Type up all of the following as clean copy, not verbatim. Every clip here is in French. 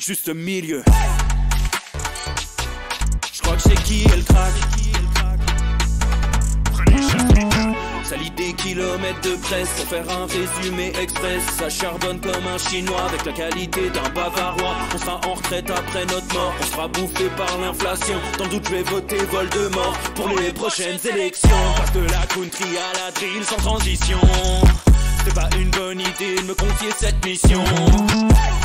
Juste milieu. Je crois que c'est qui est le crack. Salide des kilomètres de presse pour faire un résumé express. Ça charbonne comme un chinois avec la qualité d'un bavarois. On sera en retraite après notre mort, on sera bouffé par l'inflation. Dans le doute je vais voter Voldemort pour les prochaines élections. Parce que la country à la drill sans transition. C'est pas une bonne idée de me confier cette mission.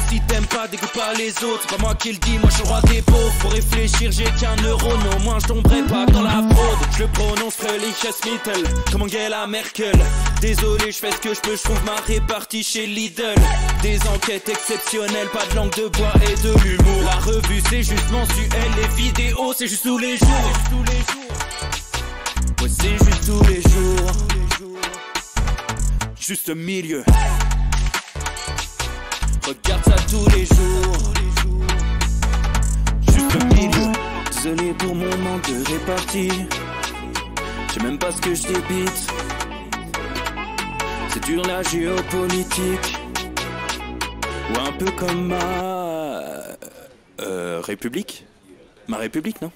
Si t'aimes pas, dégoûte pas les autres. C'est pas moi qui le dis, moi je suis le roi des pauvres. Pour réfléchir, j'ai qu'un euro, non, moi je tomberai pas dans la fraude. Je le prononcerai Lichesmittel, comme Angela Merkel. Désolé, je fais ce que je peux, je trouve ma répartie chez Lidl. Des enquêtes exceptionnelles, pas de langue de bois et de l'humour. La revue c'est juste mensuel, les vidéos c'est juste tous les jours. Ouais, c'est juste tous les jours. Juste milieu. Regarde ça tous les jours. Juste milieu. Désolé pour mon manque de répartie. Je sais même pas ce que je débite. C'est dur la géopolitique. Ou un peu comme ma... République. Ma République, non?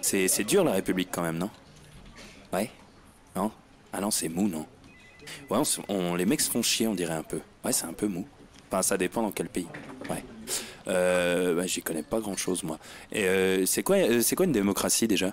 C'est dur la République quand même, non? Ouais? Non? Ah non, c'est mou, non? Ouais, les mecs se font chier, on dirait un peu. Ouais, c'est un peu mou. Enfin, ça dépend dans quel pays. Ouais. Bah, j'y connais pas grand chose, moi. Et c'est quoi une démocratie déjà?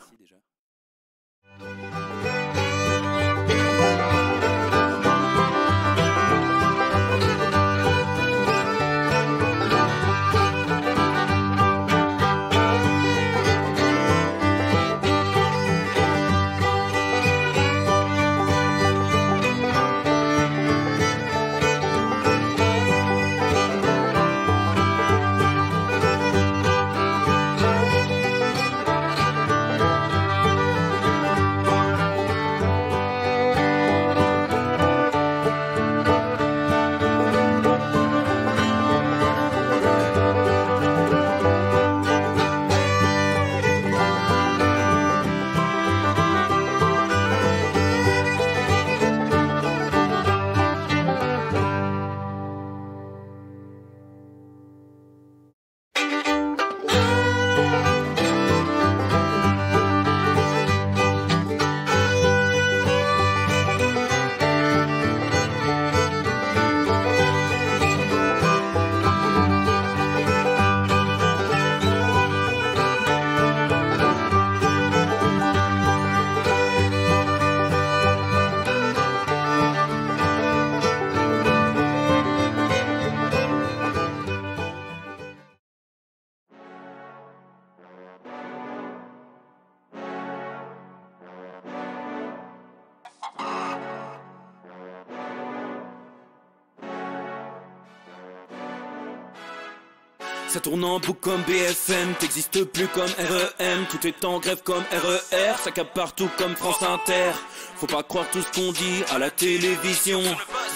Ça tourne en boucle comme BFM, t'existes plus comme REM. Tout est en grève comme RER, ça capte partout comme France Inter. Faut pas croire tout ce qu'on dit à la télévision.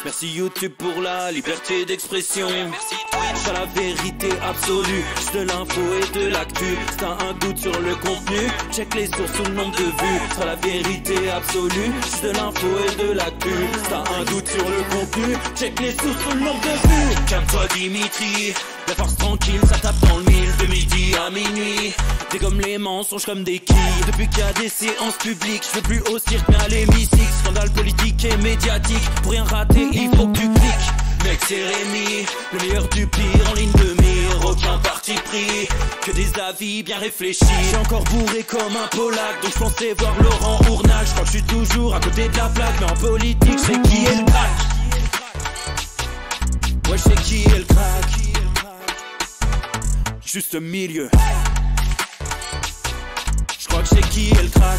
Merci YouTube pour la liberté d'expression. C'est la vérité absolue, juste de l'info et de l'actu. Si t'as un doute sur le contenu, check les sources ou le nombre de vues. C'est la vérité absolue, juste de l'info et de l'actu. Si t'as un doute sur le contenu, check les sources ou le nombre de vues. Calme-toi Dimitri, la force tranquille, ça tape dans le mille. De midi à minuit, dégomme les mensonges comme des quilles. Depuis qu'il y a des séances publiques, je veux plus au cirque mais à l'hémicycle. Scandale politique et médiatique, pour rien rater il faut que tu cliques. Mec c'est Rémi, le meilleur du pire en ligne de mire. Aucun parti pris, que des avis bien réfléchis. J'suis encore bourré comme un Polac, donc j'pensais voir Laurent Ournal. J'crois que j'suis toujours à côté de la plaque, mais en politique c'est qui est le crack. Ouais j'sais qui est le crack. Juste milieu. J'crois que c'est qui est le crack.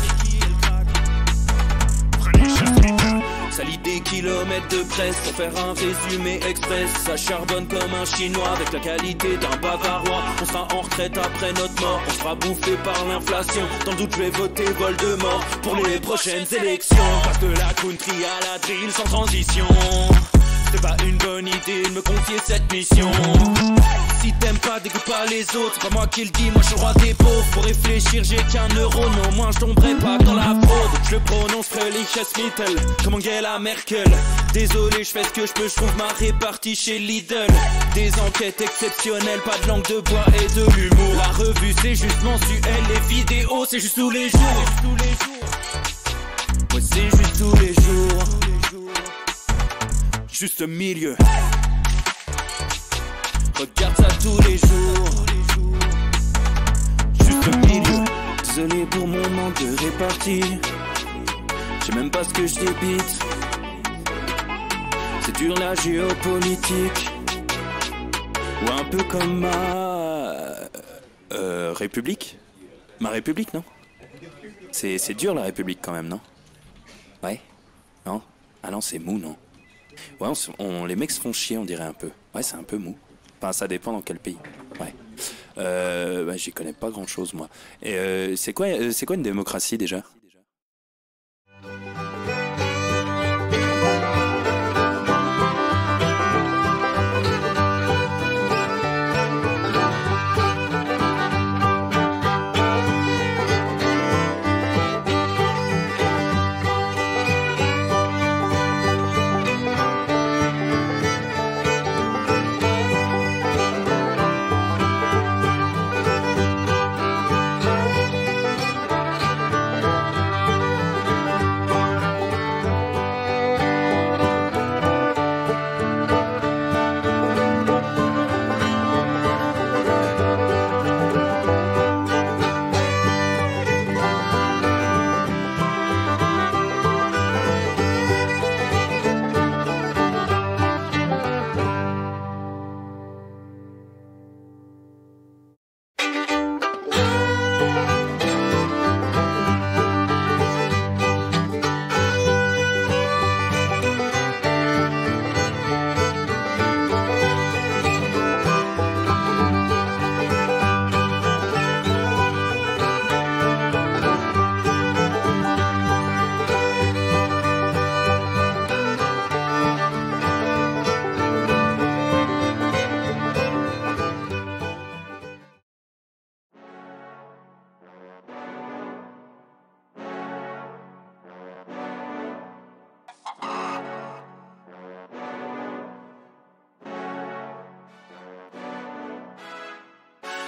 Salide des kilomètres de presse pour faire un résumé express. Ça charbonne comme un chinois avec la qualité d'un bavarois. On sera en retraite après notre mort, on sera bouffé par l'inflation. Dans le doute je vais voter Voldemort pour les prochaines élections. Parce que la country à la drill sans transition. C'était pas une bonne idée de me confier cette mission. Si t'aimes pas, dégoûte pas les autres. C'est pas moi qui le dis, moi je suis le roi des pauvres. Pour réfléchir, j'ai qu'un euro, non, moi je tomberai pas dans la fraude. Je le prononce Lichesmittel, comme Angela Merkel. Désolé, je fais ce que je peux, je trouve ma répartie chez Lidl. Des enquêtes exceptionnelles, pas de langue de bois et de l'humour. La revue c'est juste mensuel, les vidéos c'est juste tous les jours. Ouais, c'est juste tous les jours. Juste milieu. Regarde ça tous les jours. Juste milieu. Désolé pour mon manque de répartie. Je sais même pas ce que je débite. C'est dur la géopolitique. Ou un peu comme ma... République. Ma République, non? C'est dur la République quand même, non? Ouais? Non? Ah non, c'est mou, non? Ouais, les mecs se font chier, on dirait un peu. Ouais, c'est un peu mou. Enfin, ça dépend dans quel pays. Ouais. Bah, j'y connais pas grand chose, moi. Et c'est quoi une démocratie déjà?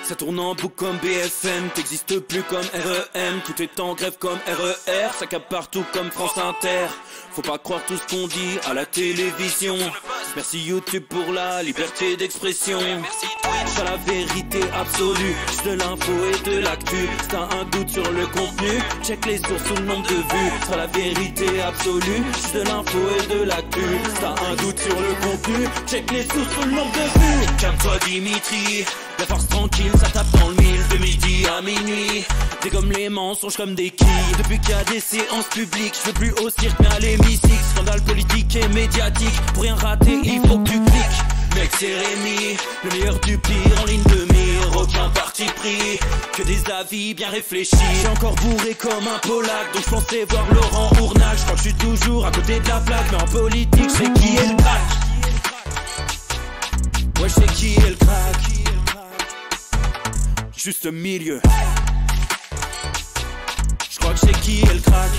Ça tourne en boucle comme BFM, t'existes plus comme REM. Tout est en grève comme RER, ça capte partout comme France Inter. Faut pas croire tout ce qu'on dit à la télévision. Merci YouTube pour la liberté d'expression. C'est la vérité absolue, juste de l'info et de l'actu. Si t'as un doute sur le contenu, check les sources ou le nombre de vues. C'est la vérité absolue, juste de l'info et de l'actu. Si t'as un doute sur le contenu, check les sources ou le nombre de vues. Calme-toi Dimitri, la force tranquille, ça tape dans le mille. De midi à minuit, dégomme les mensonges comme des quilles. Depuis qu'il y a des séances publiques, je veux plus au cirque mais à l'hémicycle. Scandale politique et médiatique, pour rien rater il faut que tu cliques. Mec c'est Rémi, le meilleur du pire en ligne de mire. Aucun parti pris, que des avis bien réfléchis. J'ai encore bourré comme un polac, donc je pensais voir Laurent Ournac. Je crois que je suis toujours à côté de la plaque, mais en politique c'est qui est le crack. Ouais je sais qui est le crack. Juste milieu. Je crois que c'est qui est le crack.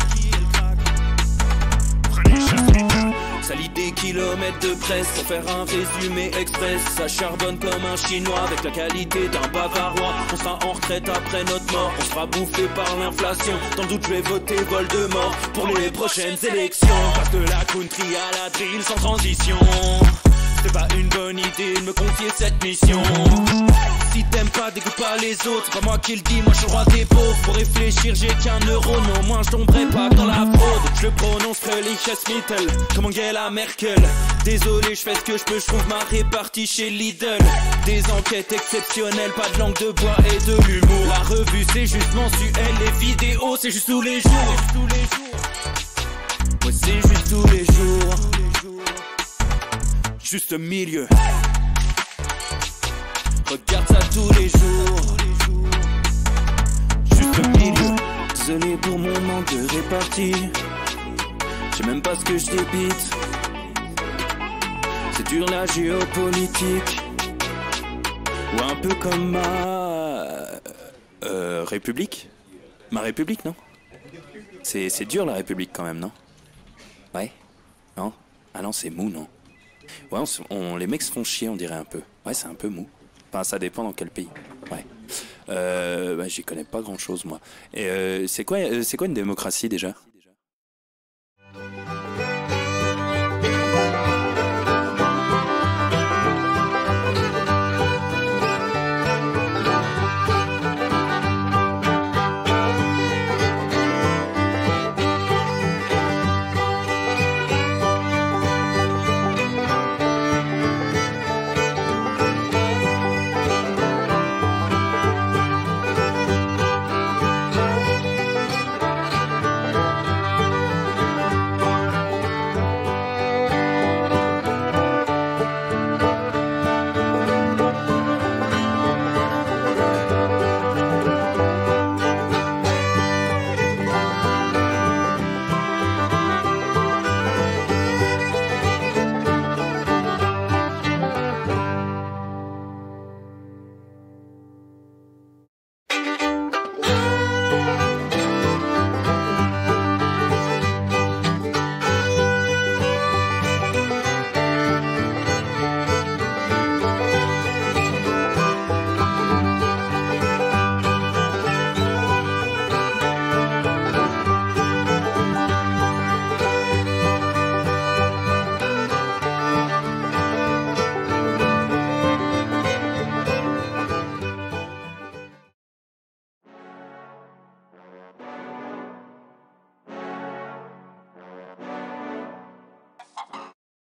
Ça lit des kilomètres de presse pour faire un résumé express. Ça charbonne comme un chinois avec la qualité d'un bavarois. On sera en retraite après notre mort, on sera bouffé par l'inflation. Dans le doute je vais voter Voldemort pour les prochaines élections. Passe de la country à la drill sans transition. C'est pas une bonne idée de me confier cette mission. Si t'aimes pas, dégoûte pas les autres. C'est pas moi qui le dis, moi je suis le roi des pauvres. Pour réfléchir, j'ai qu'un euro, non, moi je tomberai pas dans la fraude. Je le prononce Lichesmittel, comme Angela Merkel. Désolé, je fais ce que je peux, je trouve ma répartie chez Lidl. Des enquêtes exceptionnelles, pas de langue de bois et de l'humour. La revue c'est juste mensuel, les vidéos c'est juste tous les jours. Ouais, c'est juste tous les jours. Juste milieu. Regarde ça tous les jours. Juste milieu. Désolé pour mon manque de répartie. Je sais même pas ce que je débite. sur la géopolitique. Ou un peu comme ma... République. Ma République, non? C'est dur la République quand même, non? Ouais? Non? Ah non, c'est mou, non? Ouais, les mecs se font chier, on dirait un peu. Ouais, c'est un peu mou. Enfin, ça dépend dans quel pays. Ouais. Bah, j'y connais pas grand-chose, moi. Et c'est quoi une démocratie, déjà?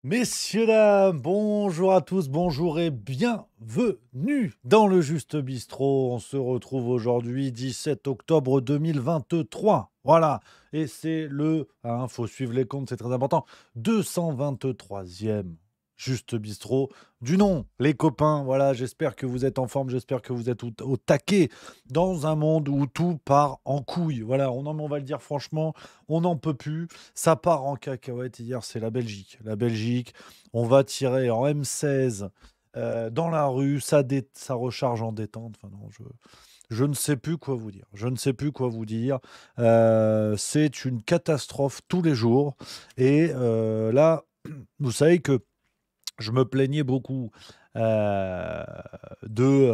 Messieurs, dames, bonjour à tous, bonjour et bienvenue dans le Juste Bistrot. On se retrouve aujourd'hui, 17 octobre 2023. Voilà, et c'est faut suivre les comptes, c'est très important, 223e Juste Bistrot du nom, les copains. Voilà, j'espère que vous êtes en forme, j'espère que vous êtes au taquet dans un monde où tout part en couille. Voilà, on va le dire franchement, on n'en peut plus. Ça part en cacahuète. Hier, c'est la Belgique. La Belgique, on va tirer en M16 dans la rue, ça recharge en détente. Enfin, non, je ne sais plus quoi vous dire. Je ne sais plus quoi vous dire. C'est une catastrophe tous les jours. Et là, vous savez que je me plaignais beaucoup euh, de,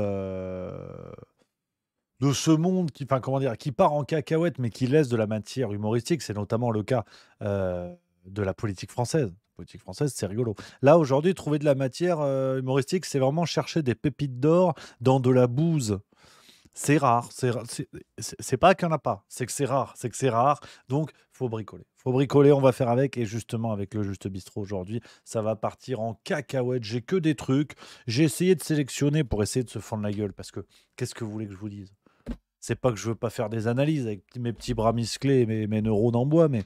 de ce monde qui part en cacahuète, mais qui laisse de la matière humoristique. C'est notamment le cas de la politique française. La politique française, c'est rigolo. Là, aujourd'hui, trouver de la matière humoristique, c'est vraiment chercher des pépites d'or dans de la bouse. C'est rare, c'est pas qu'il n'y en a pas, c'est que c'est rare, donc faut bricoler. Faut bricoler, on va faire avec, et justement avec le Juste Bistrot aujourd'hui, ça va partir en cacahuète, j'ai que des trucs, j'ai essayé de sélectionner pour essayer de se fendre la gueule, parce que qu'est-ce que vous voulez que je vous dise? C'est pas que je veux pas faire des analyses avec mes petits bras musclés et mes neurones en bois, mais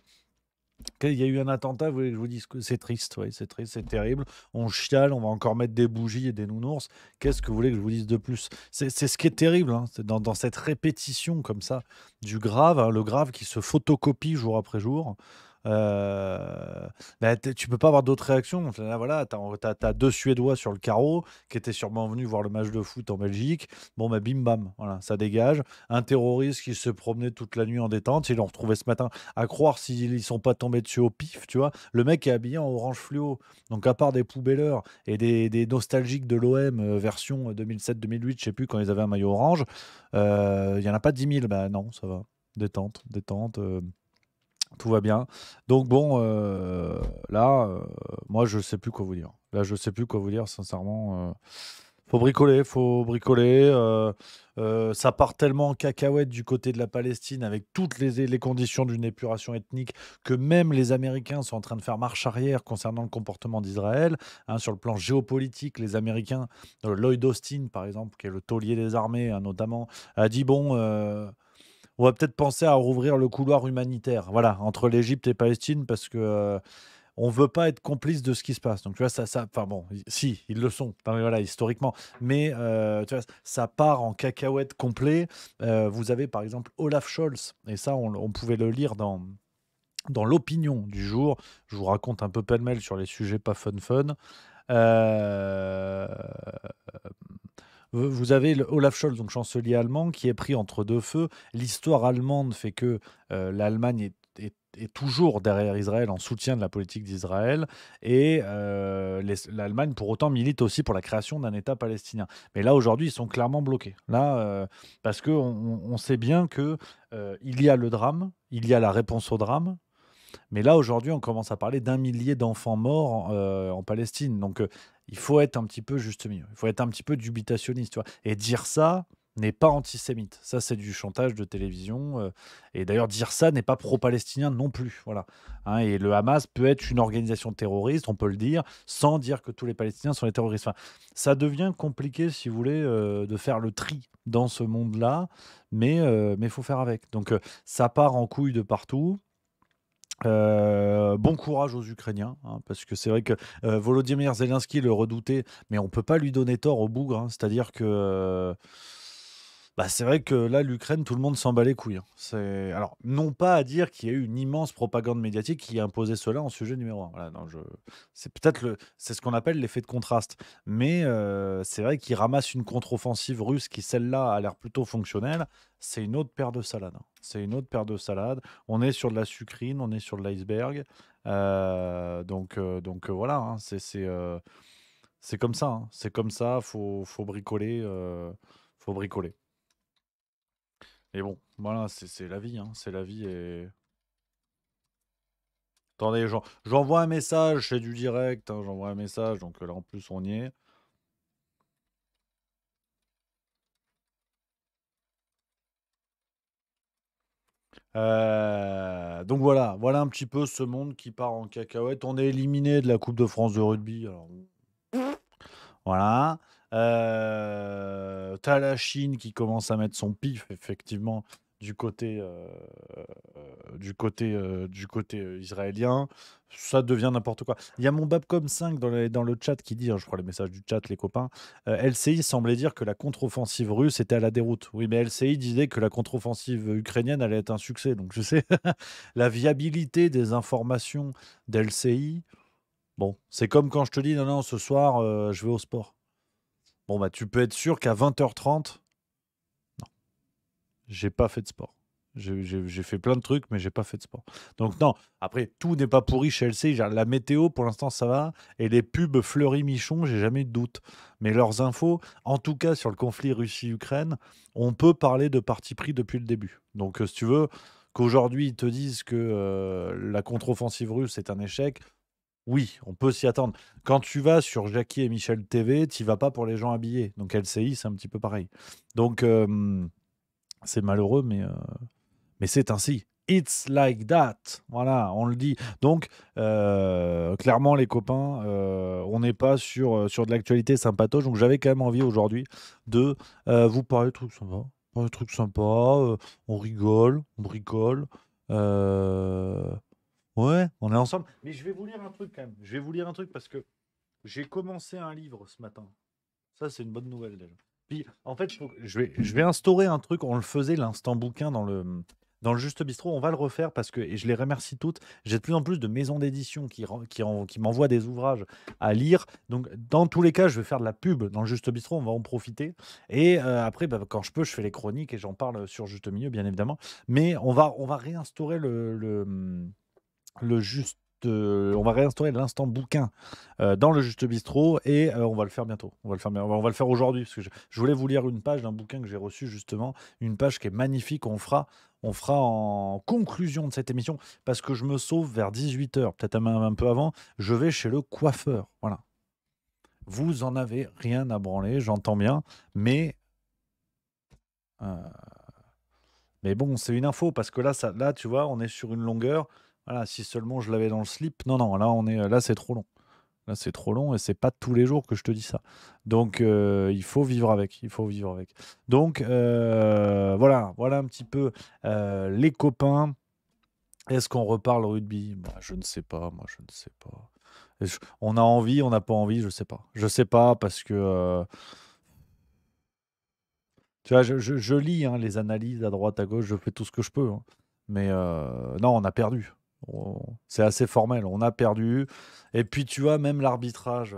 il y a eu un attentat, vous voulez que je vous dise que c'est triste, ouais, c'est triste, c'est terrible. On chiale, on va encore mettre des bougies et des nounours. Qu'est-ce que vous voulez que je vous dise de plus? C'est ce qui est terrible, hein, c'est dans cette répétition comme ça du grave, hein, le grave qui se photocopie jour après jour. Tu peux pas avoir d'autres réactions. Là, voilà, t'as deux Suédois sur le carreau qui étaient sûrement venus voir le match de foot en Belgique. Bon, bim bam, voilà, ça dégage. Un terroriste qui se promenait toute la nuit en détente, ils l'ont retrouvé ce matin. À croire s'ils sont pas tombés dessus au pif, tu vois. Le mec est habillé en orange fluo. Donc, à part des poubelleurs et des nostalgiques de l'OM version 2007-2008, je sais plus, quand ils avaient un maillot orange, il y en a pas 10 000. Bah non, ça va. Détente. Tout va bien. Donc bon, là, moi, je sais plus quoi vous dire. Là, je sais plus quoi vous dire, sincèrement. Faut bricoler, faut bricoler. Ça part tellement en cacahuète du côté de la Palestine avec toutes les conditions d'une épuration ethnique que même les Américains sont en train de faire marche arrière concernant le comportement d'Israël. Hein, sur le plan géopolitique, les Américains, Lloyd Austin, par exemple, qui est le taulier des armées, hein, notamment, a dit, bon... on va peut-être penser à rouvrir le couloir humanitaire, voilà, entre l'Égypte et Palestine, parce que on veut pas être complice de ce qui se passe. Donc tu vois, enfin bon, si, ils le sont, enfin, voilà, historiquement, mais tu vois, ça part en cacahuète complet. Vous avez par exemple Olaf Scholz, et ça, on pouvait le lire dans l'opinion du jour. Je vous raconte un peu pêle-mêle sur les sujets pas fun. Euh, Vous avez Olaf Scholz, donc chancelier allemand, qui est pris entre deux feux. L'histoire allemande fait que l'Allemagne est toujours derrière Israël en soutien de la politique d'Israël. Et l'Allemagne, pour autant, milite aussi pour la création d'un État palestinien. Mais là, aujourd'hui, ils sont clairement bloqués. Là, parce qu'on on sait bien que il y a le drame, il y a la réponse au drame. Mais là, aujourd'hui, on commence à parler d'un millier d'enfants morts en Palestine. Donc, il faut être un petit peu juste milieu. Il faut être un petit peu dubitationniste, tu vois. Et dire ça n'est pas antisémite. Ça, c'est du chantage de télévision. Et d'ailleurs, dire ça n'est pas pro-palestinien non plus. Voilà. Hein, et le Hamas peut être une organisation terroriste, on peut le dire, sans dire que tous les Palestiniens sont des terroristes. Enfin, ça devient compliqué, si vous voulez, de faire le tri dans ce monde-là. Mais il faut faire avec. Donc, ça part en couille de partout. Bon courage aux Ukrainiens, hein, parce que c'est vrai que Volodymyr Zelensky le redoutait, mais on peut pas lui donner tort au bougre, hein. C'est-à-dire que bah, c'est vrai que là, l'Ukraine, tout le monde s'en bat les couilles, hein. Alors, non pas à dire qu'il y a eu une immense propagande médiatique qui a imposé cela en sujet numéro un. Voilà, non, c'est ce qu'on appelle l'effet de contraste. Mais c'est vrai qu'il ramasse une contre-offensive russe qui, celle-là, a l'air plutôt fonctionnelle. C'est une autre paire de salade, hein. C'est une autre paire de salade. On est sur de la sucrine, on est sur de l'iceberg. Voilà, hein, c'est comme ça, hein. C'est comme ça, faut bricoler. Faut bricoler. Et bon, voilà, c'est la vie, hein, c'est la vie. Et attendez, j'envoie un message, c'est du direct, hein, j'envoie un message, donc là en plus on y est. Donc voilà un petit peu ce monde qui part en cacahuète. On est éliminé de la Coupe de France de rugby. Alors, voilà. T'as la Chine qui commence à mettre son pif, effectivement, du côté, israélien. Ça devient n'importe quoi. Il y a mon Babcom5 dans le chat qui dit, hein, je crois les messages du chat, les copains, LCI semblait dire que la contre-offensive russe était à la déroute. Oui, mais LCI disait que la contre-offensive ukrainienne allait être un succès. Donc je sais, la viabilité des informations d'LCI, bon, c'est comme quand je te dis, non, non, ce soir, je vais au sport. Bon, bah, tu peux être sûr qu'à 20h30, non, j'ai pas fait de sport. J'ai fait plein de trucs, mais j'ai pas fait de sport. Donc non, après, tout n'est pas pourri chez LCI. La météo, pour l'instant, ça va. Et les pubs fleuris-michon, j'ai jamais eu de doute. Mais leurs infos, en tout cas sur le conflit Russie-Ukraine, on peut parler de parti pris depuis le début. Donc si tu veux, qu'aujourd'hui, ils te disent que la contre-offensive russe est un échec, oui, on peut s'y attendre. Quand tu vas sur Jackie et Michel TV, tu vas pas pour les gens habillés. Donc LCI, c'est un petit peu pareil. Donc c'est malheureux, mais c'est ainsi. It's like that. Voilà, on le dit. Donc, clairement, les copains, on n'est pas sur de l'actualité sympatoche. Donc, j'avais quand même envie aujourd'hui de vous parler de trucs sympas. Parler de trucs sympas. On rigole, on bricole. Euh, Ouais, on est ensemble. Mais je vais vous lire un truc quand même. Je vais vous lire un truc parce que j'ai commencé un livre ce matin. Ça, c'est une bonne nouvelle déjà. Puis, en fait, je vais instaurer un truc. On le faisait l'instant bouquin dans le Juste Bistrot. On va le refaire parce que, et je les remercie toutes, j'ai de plus en plus de maisons d'édition qui m'envoient des ouvrages à lire. Donc, dans tous les cas, je vais faire de la pub dans le Juste Bistrot. On va en profiter. Et après, bah, quand je peux, je fais les chroniques et j'en parle sur Juste Milieu, bien évidemment. Mais on va réinstaurer on va réinstaurer l'instant bouquin dans le Juste Bistrot et on va le faire bientôt. On va le faire aujourd'hui parce que je voulais vous lire une page d'un bouquin que j'ai reçu justement, une page qui est magnifique. On fera en conclusion de cette émission parce que je me sauve vers 18h, peut-être même un peu avant. Je vais chez le coiffeur. Voilà. Vous en avez rien à branler, j'entends bien, euh, mais bon, c'est une info parce que là, tu vois, on est sur une longueur. Voilà, si seulement je l'avais dans le slip. Non, non, là, c'est trop long. Là, c'est trop long et c'est pas tous les jours que je te dis ça. Donc, il faut vivre avec. Il faut vivre avec. Donc, voilà un petit peu les copains. Est-ce qu'on reparle rugby? Bah, je ne sais pas. Moi, je ne sais pas. On a envie, on n'a pas envie, je sais pas. Je sais pas parce que tu vois, je lis hein, les analyses à droite, à gauche, je fais tout ce que je peux, hein. Mais non, on a perdu. C'est assez formel, on a perdu. Et puis, tu vois, même l'arbitrage.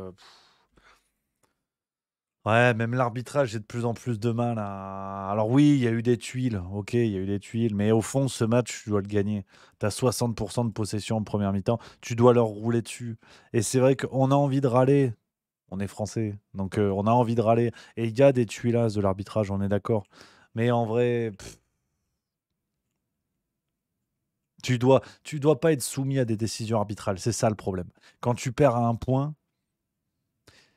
Ouais, même l'arbitrage, j'ai de plus en plus de mal à alors oui, il y a eu des tuiles, OK, il y a eu des tuiles, mais au fond, ce match, tu dois le gagner. Tu as 60 de possession en première mi-temps, tu dois leur rouler dessus et c'est vrai qu'on a envie de râler, on est français, donc on a envie de râler et il y a des tuilasses de l'arbitrage, on est d'accord. Mais en vrai, tu dois pas être soumis à des décisions arbitrales, c'est ça le problème. Quand tu perds à un point,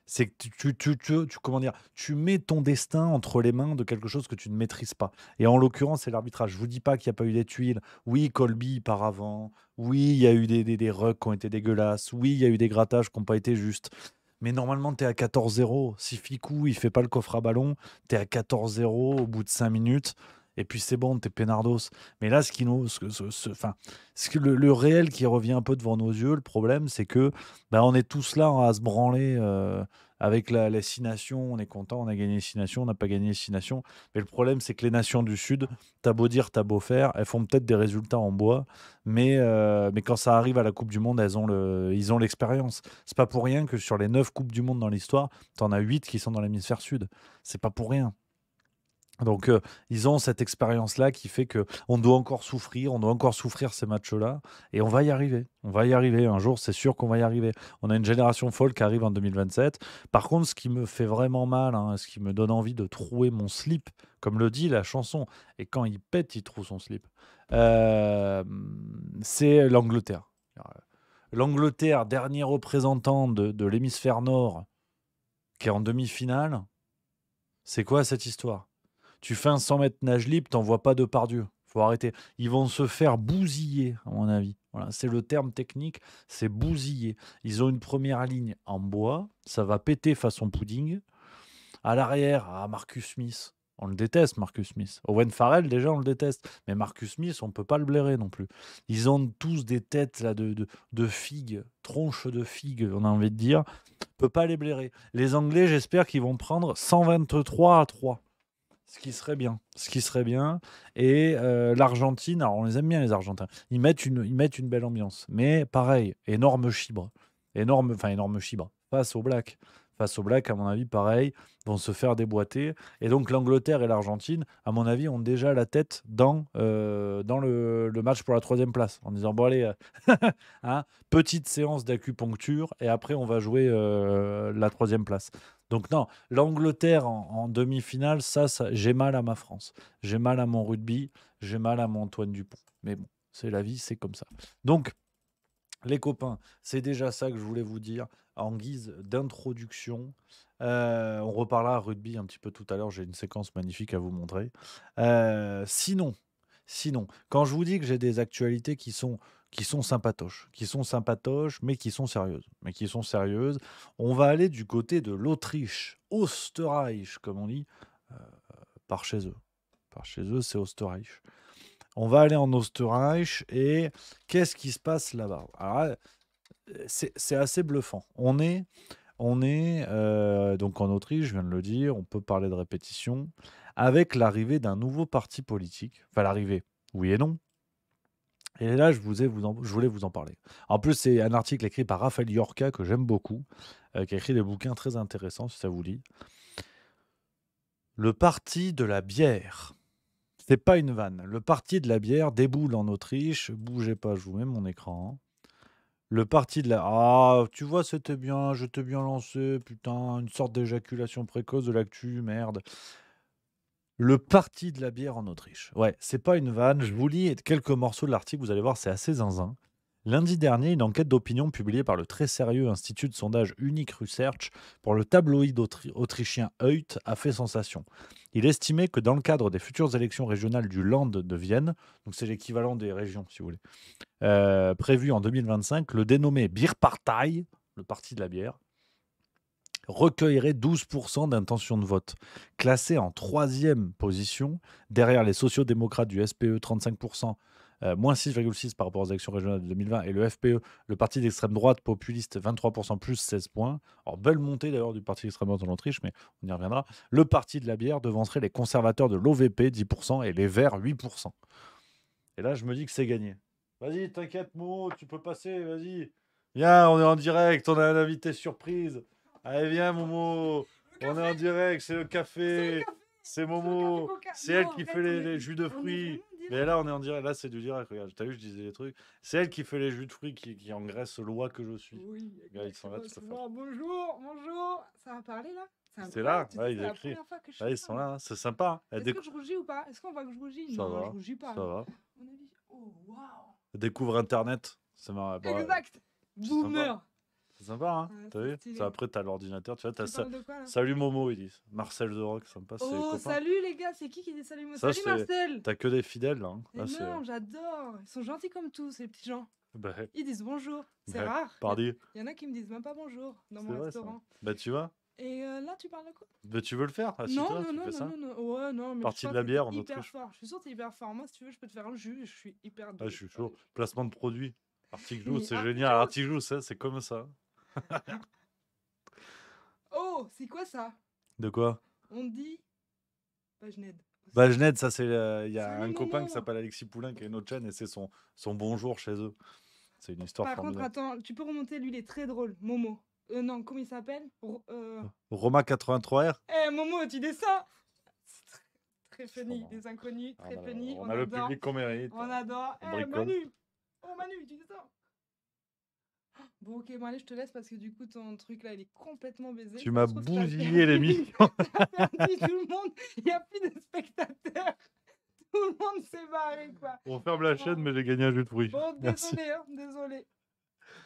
c'est que comment dire? Tu mets ton destin entre les mains de quelque chose que tu ne maîtrises pas et en l'occurrence, c'est l'arbitrage. Je vous dis pas qu'il y a pas eu des tuiles. Oui, Colby part avant. Oui, il y a eu des rucks qui ont été dégueulasses. Oui, il y a eu des grattages qui ont pas été justes. Mais normalement, tu es à 14-0. Si Ficou, il fait pas le coffre à ballon, tu es à 14-0 au bout de 5 minutes et puis c'est bon, tu es peinardos. Mais là, ce qui nous enfin, ce que le réel qui revient un peu devant nos yeux, le problème, c'est que, bah, on est tous là à se branler, avec les 6 nations. On est content, on a gagné les 6 nations, on n'a pas gagné les 6 nations. Mais le problème, c'est que les nations du Sud, tu beau dire, tu beau faire, elles font peut-être des résultats en bois, mais quand ça arrive à la coupe du monde, ils ont l'expérience. C'est pas pour rien que sur les 9 coupes du monde dans l'histoire, tu en as 8 qui sont dans l'hémisphère sud. C'est pas pour rien. Donc, ils ont cette expérience-là qui fait que on doit encore souffrir, on doit encore souffrir ces matchs-là et on va y arriver. On va y arriver. Un jour, c'est sûr qu'on va y arriver. On a une génération folle qui arrive en 2027. Par contre, ce qui me fait vraiment mal, hein, ce qui me donne envie de trouer mon slip, comme le dit la chanson, et quand il pète, il trouve son slip, c'est l'Angleterre. L'Angleterre, dernier représentant de l'hémisphère nord, qui est en demi-finale, c'est quoi cette histoire? Tu fais un 100 mètres nage libre, t'en vois pas Depardieu. Faut arrêter. Ils vont se faire bousiller, à mon avis. Voilà, c'est le terme technique, c'est bousiller. Ils ont une première ligne en bois, ça va péter façon pudding. À l'arrière, Marcus Smith. On le déteste, Marcus Smith. Owen Farrell, déjà, on le déteste. Mais Marcus Smith, on peut pas le blairer non plus. Ils ont tous des têtes là, de figues, tronches de figues, on a envie de dire. On peut pas les blairer. Les Anglais, j'espère qu'ils vont prendre 123-3. Ce qui serait bien et l'Argentine, alors on les aime bien les Argentins. Ils mettent une belle ambiance, mais pareil, énorme chibre. Énorme chibre. Face aux Blacks, à mon avis, pareil, vont se faire déboîter et donc l'Angleterre et l'Argentine, à mon avis, ont déjà la tête dans le match pour la 3e place, en disant: «Bon allez, hein, petite séance d'acupuncture et après on va jouer, la 3e place». Donc non, l'Angleterre en demi-finale, j'ai mal à ma France. J'ai mal à mon rugby, j'ai mal à mon Antoine Dupont. Mais bon, c'est la vie, c'est comme ça. Donc, les copains, c'est déjà ça que je voulais vous dire en guise d'introduction. On reparlera rugby un petit peu tout à l'heure, j'ai une séquence magnifique à vous montrer. Sinon, quand je vous dis que j'ai des actualités qui sont sympatoches, mais qui sont sérieuses, on va aller du côté de l'Autriche, Österreich, comme on dit, euh, par chez eux. Par chez eux, c'est Österreich. On va aller en Österreich et qu'est-ce qui se passe là-bas? Alors là, c'est assez bluffant. On est donc en Autriche, je viens de le dire, on peut parler de répétition, avec l'arrivée d'un nouveau parti politique. Enfin, l'arrivée, oui et non. Et là, je voulais vous en parler. En plus, c'est un article écrit par Raphaël Yorka, que j'aime beaucoup, qui a écrit des bouquins très intéressants, si ça vous dit. Le parti de la bière. C'est pas une vanne. Le parti de la bière déboule en Autriche. Bougez pas, je vous mets mon écran. Le parti de la... Ah, tu vois, c'était bien, je t'ai bien lancé, putain, une sorte d'éjaculation précoce de l'actu, merde. Le parti de la bière en Autriche. Ouais, c'est pas une vanne, je vous lis quelques morceaux de l'article, vous allez voir, c'est assez zinzin. Lundi dernier, une enquête d'opinion publiée par le très sérieux institut de sondage Unique Research pour le tabloïd autrichien Heut a fait sensation. Il estimait que dans le cadre des futures élections régionales du Land de Vienne, donc c'est l'équivalent des régions si vous voulez, prévu en 2025, le dénommé Bierpartei, le parti de la bière, recueillerait 12% d'intention de vote. Classé en troisième position, derrière les sociaux-démocrates du SPE, 35%, moins 6,6 par rapport aux élections régionales de 2020, et le FPE, le parti d'extrême droite populiste, 23%, plus 16 points. Alors, belle montée d'ailleurs du parti d'extrême droite en Autriche, mais on y reviendra. Le parti de la bière devancerait les conservateurs de l'OVP, 10%, et les Verts, 8%. Et là, je me dis que c'est gagné. Vas-y, t'inquiète, Mo, tu peux passer, vas-y. Viens, on est en direct, on a un invité surprise. Allez, viens, Momo. On est en direct, c'est le C'est le café, café. c'est C'est le café Momo, coca. c'est elle Non, qui fait arrête, les jus de on est fruits. vraiment en Mais direct. là, on est en direct, là, c'est du direct, regarde, t'as vu, je disais des trucs. C'est elle qui fait les jus de fruits qui engraisse l'oie que je suis. Oui, Regarde, ils sont là, exactement. tu peux C'est faire. moi. Bonjour, bonjour. Ça va parler là? C'est C'est là, incroyable. Tu sais, ouais, c'est ils la écrivent. première fois que je Là, fais ils ça, sont moi. là, c'est sympa. Elle Est-ce que je rougis ou pas? Est-ce qu'on voit que je rougis? Ça Non, je va, rougis pas. ça va. On a dit, oh waouh. Elle découvre Internet, c'est marrant. Bon, Exact. c'est sympa. Boomer. C'est sympa, hein? Ouais, T'as c'est vu? stylé. Ça, après, t'as l'ordinateur, tu vois, t'as Tu ça. parles de quoi là? Salut Momo, ils disent. Marcel The Rock, sympa, c'est Oh, copain. salut les gars, c'est qui dit salut moi? Ça, Salut c'est. Marcel! T'as que des fidèles, là. Hein. Là, c'est. Énorme, j'adore. Ils sont gentils comme tous, ces petits gens. Bah, Ils disent bonjour. C'est ouais, rare. pardi. Il y en a qui me disent même pas bonjour dans C'est mon vrai, ça. restaurant. Bah, tu vois. Et là, tu parles de quoi? Bah, tu veux le faire? Non, Assieds-toi, non, tu non, fais ça. non, non, non. Ouais, non, mais Partie je de pense la que bière t'es en hyper Autriche. fort. Je suis sûr que t'es hyper fort. Moi, si tu veux, je peux te faire un jus. Je suis hyper Ah, doué. je suis chaud. Placement de produit. Article Mais c'est Article génial. Article c'est comme ça. Oh, c'est quoi ça? De quoi? On dit Pagened. Bah, Genève, ça, c'est. Il y a Salut, un copain Momo. qui s'appelle Alexis Poulain qui a une autre chaîne et c'est son bonjour chez eux. C'est une histoire Par contre, formidable. attends, tu peux remonter, lui, il est très drôle. Momo. Non, comment il s'appelle? Roma 83R. Eh, Momo, tu dis ça? C'est très C'est funny. marrant. Les inconnus, très On a, funny. on On a le adore. public qu'on mérite. On adore. On Eh, bricole. Manu. Oh, Manu, tu dis ça? Bon, ok, bon, allez, je te laisse parce que du coup, ton truc là, il est complètement baisé. Tu Ça m'as se trouve, t'as bousillé perdu- l'émission. T'as perdu tout le monde. Il n'y a plus de spectateurs. Tout le monde s'est barré, quoi. On ferme la chaîne, mais j'ai gagné un jus de fruits. Bon, Merci. désolé, hein, désolé.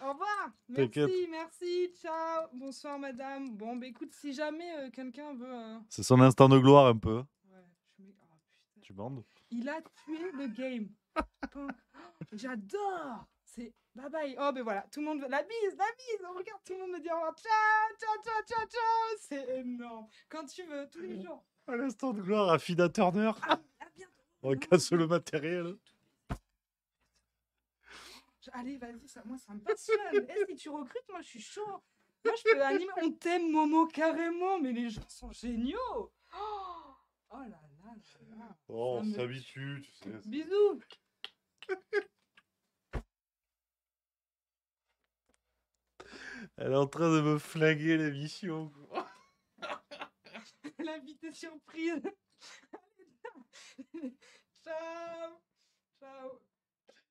Au revoir. T'inquiète. Merci, merci. Ciao. Bonsoir, madame. Bon, bah écoute, si jamais quelqu'un veut. C'est son instant de gloire un peu. Ouais, je me... oh, putain. Tu bandes? Il a tué le game. J'adore. C'est bye bye. Oh, ben voilà, tout le monde veut la bise, la bise. On regarde, tout le monde me dit au revoir. Ciao, ciao, ciao, ciao, ciao. C'est énorme. Quand tu veux, tous les jours. Un instant de gloire à Fida Turner. À bientôt. On casse le matériel. Allez, vas-y, ça, moi, ça me passionne. Si tu recrutes, moi, je suis chaud. Moi, je peux animer. On t'aime, Momo, carrément. Mais les gens sont géniaux. Oh là là là là. Oh, Ça on me s'habitue, tu sais. Bisous. Elle est en train de me flinguer l'émission. L'invité surprise. Ciao. Ciao.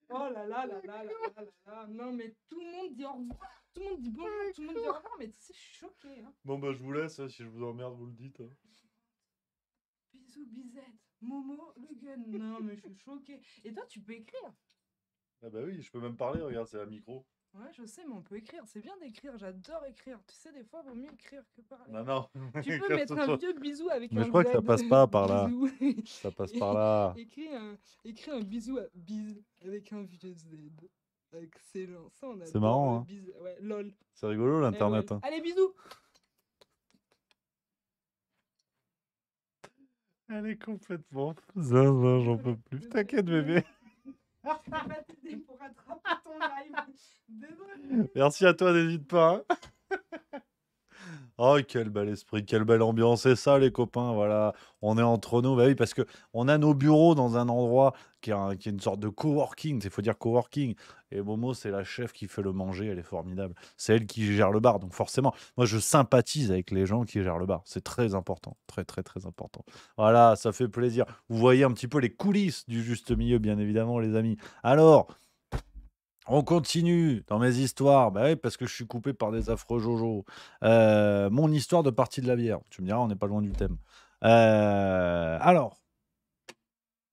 Oh là là là là là là là. Non, mais tout le monde dit au revoir. Tout le monde dit bonjour. Tout le monde dit au revoir. Mais tu sais, je suis choquée. Hein. Bon, bah, je vous laisse. Hein, si je vous emmerde, vous le dites. Hein. Bisous, bisette. Momo, le gun. Non, mais je suis choquée. Et toi, tu peux écrire? Ah, bah oui, je peux même parler. Regarde, c'est un micro. Ouais, je sais, mais on peut écrire. C'est bien d'écrire. J'adore écrire. Tu sais, des fois, vaut mieux écrire que parler. Non, non. Tu peux mettre un vieux bisou avec Mais un je crois que ça Z. passe pas par là. Bisou. Ça passe par là. Écris un bisou à bise avec un vieux Z. Excellent. Ça, on C'est marrant, hein. Bise. Ouais, lol. C'est rigolo, l'internet. Eh ouais. Hein. Allez, bisous. Elle est complètement zinzin, j'en peux plus. Désolée. T'inquiète, bébé. Je vais pas t'aider pour rattraper ton live. Désolé. Merci à toi, n'hésite pas. Hein. Oh, quel bel esprit, quelle belle ambiance. C'est ça, les copains, voilà. On est entre nous. Bah oui, parce que on a nos bureaux dans un endroit qui est une sorte de coworking. Il faut dire coworking. Et Momo, c'est la chef qui fait le manger. Elle est formidable. C'est elle qui gère le bar. Donc forcément, moi, je sympathise avec les gens qui gèrent le bar. C'est très important. Très, très, très important. Voilà, ça fait plaisir. Vous voyez un petit peu les coulisses du juste milieu, bien évidemment, les amis. Alors... On continue dans mes histoires, bah oui, parce que je suis coupé par des affreux Jojo. Mon histoire de partie de la bière. Tu me diras, on n'est pas loin du thème. Alors,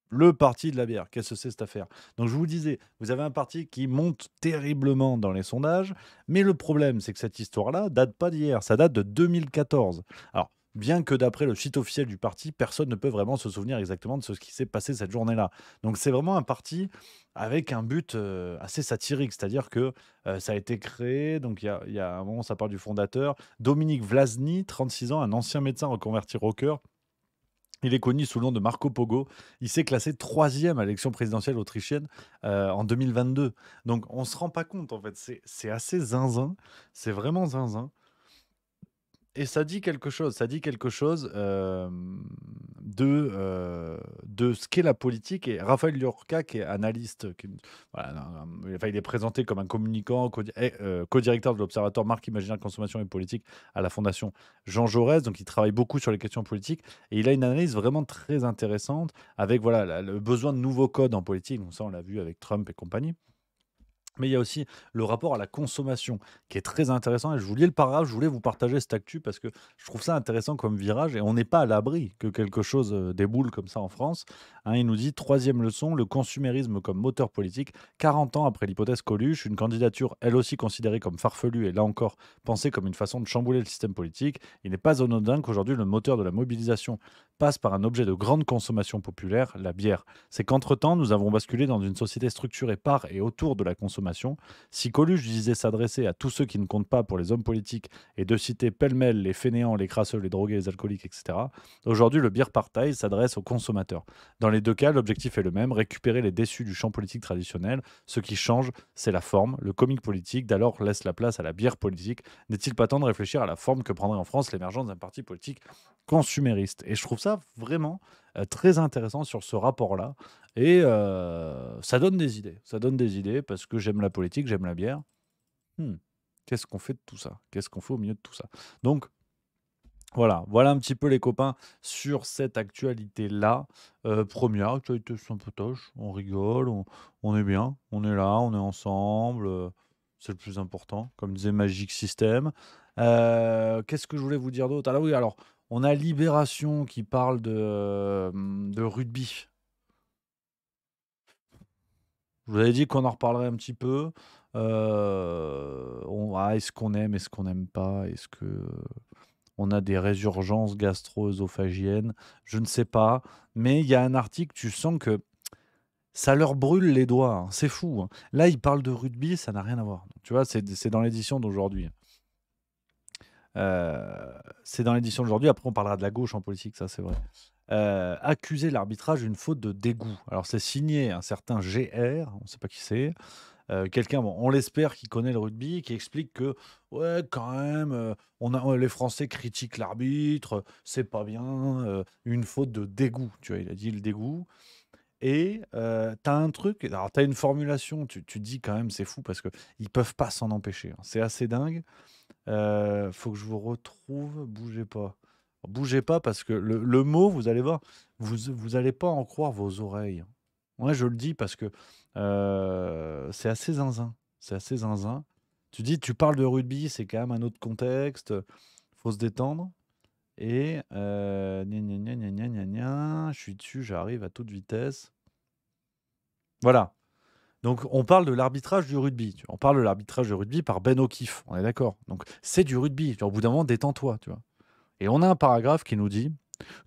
le parti de la bière, qu'est-ce que c'est cette affaire? Donc je vous disais, vous avez un parti qui monte terriblement dans les sondages, mais le problème, c'est que cette histoire-là date pas d'hier, ça date de 2014. Alors, bien que d'après le site officiel du parti, personne ne peut vraiment se souvenir exactement de ce qui s'est passé cette journée-là. Donc c'est vraiment un parti avec un but assez satirique, c'est-à-dire que ça a été créé, donc il y a un moment, ça parle du fondateur, Dominique Vlasny, 36 ans, un ancien médecin reconverti rocker. Il est connu sous le nom de Marco Pogo. Il s'est classé 3e à l'élection présidentielle autrichienne en 2022. Donc on ne se rend pas compte, en fait. C'est assez zinzin. C'est vraiment zinzin. Et ça dit quelque chose. Ça dit quelque chose de ce qu'est la politique. Et Raphaël Lorca, qui est analyste, voilà, enfin, il est présenté comme un communicant, co-directeur de l'Observatoire Marque Imaginaire Consommation et Politique à la Fondation Jean Jaurès. Donc, il travaille beaucoup sur les questions politiques. Et il a une analyse vraiment très intéressante avec voilà, le besoin de nouveaux codes en politique. Donc, ça, on l'a vu avec Trump et compagnie. Mais il y a aussi le rapport à la consommation qui est très intéressant. Et je vous lis le paragraphe, je voulais vous partager cette actu parce que je trouve ça intéressant comme virage et on n'est pas à l'abri que quelque chose déboule comme ça en France. Hein, il nous dit, troisième leçon, le consumérisme comme moteur politique. 40 ans après l'hypothèse Coluche, une candidature elle aussi considérée comme farfelue et là encore pensée comme une façon de chambouler le système politique. Il n'est pas anodin qu'aujourd'hui le moteur de la mobilisation passe par un objet de grande consommation populaire, la bière. C'est qu'entre-temps, nous avons basculé dans une société structurée par et autour de la consommation. Si Coluche disait s'adresser à tous ceux qui ne comptent pas pour les hommes politiques et de citer pêle-mêle les fainéants, les crasseux, les drogués, les alcooliques, etc., aujourd'hui, le beer party s'adresse aux consommateurs. Dans les deux cas, l'objectif est le même, récupérer les déçus du champ politique traditionnel. Ce qui change, c'est la forme. Le comique politique d'alors laisse la place à la bière politique. N'est-il pas temps de réfléchir à la forme que prendrait en France l'émergence d'un parti politique consumériste? Et je trouve ça vraiment très intéressant sur ce rapport-là. Et ça donne des idées. Ça donne des idées parce que j'aime la politique, j'aime la bière. Qu'est-ce qu'on fait de tout ça? Qu'est-ce qu'on fait au milieu de tout ça? Donc, voilà un petit peu les copains sur cette actualité-là. Première actualité sympatoche, on rigole, on est bien, on est là, on est ensemble, c'est le plus important, comme disait Magic System. Qu'est-ce que je voulais vous dire d'autre? Ah là oui, alors, on a Libération qui parle de rugby. Je vous avais dit qu'on en reparlerait un petit peu. Est-ce qu'on aime, est-ce qu'on n'aime pas? Est-ce que on a des résurgences gastro-œsophagiennes? Je ne sais pas. Mais il y a un article, tu sens que ça leur brûle les doigts. Hein. C'est fou. Hein. Là, ils parlent de rugby, ça n'a rien à voir. Tu vois, c'est dans l'édition d'aujourd'hui. C'est dans l'édition d'aujourd'hui. Après, on parlera de la gauche en politique, ça c'est vrai. Accuser l'arbitrage d'une faute de dégoût. Alors, c'est signé un certain GR, on ne sait pas qui c'est. Quelqu'un, bon, on l'espère, qui connaît le rugby, qui explique que, ouais, quand même, les Français critiquent l'arbitre, c'est pas bien, une faute de dégoût. Tu vois, il a dit le dégoût. Et tu as un truc, alors tu as une formulation, tu dis quand même, c'est fou parce qu'ils peuvent pas s'en empêcher. Hein. C'est assez dingue. Faut que je vous retrouve, bougez pas. Bougez pas parce que le mot, vous allez voir, vous allez pas en croire vos oreilles. Moi, je le dis parce que c'est assez zinzin. C'est assez zinzin. Tu dis, tu parles de rugby, c'est quand même un autre contexte. Faut se détendre. Et gna gna gna gna gna gna gna, je suis dessus, j'arrive à toute vitesse. Voilà. Donc, on parle de l'arbitrage du rugby. On parle de l'arbitrage du rugby par Ben O'Keefe. On est d'accord. Donc, c'est du rugby. Au bout d'un moment, détends-toi, tu vois. Et on a un paragraphe qui nous dit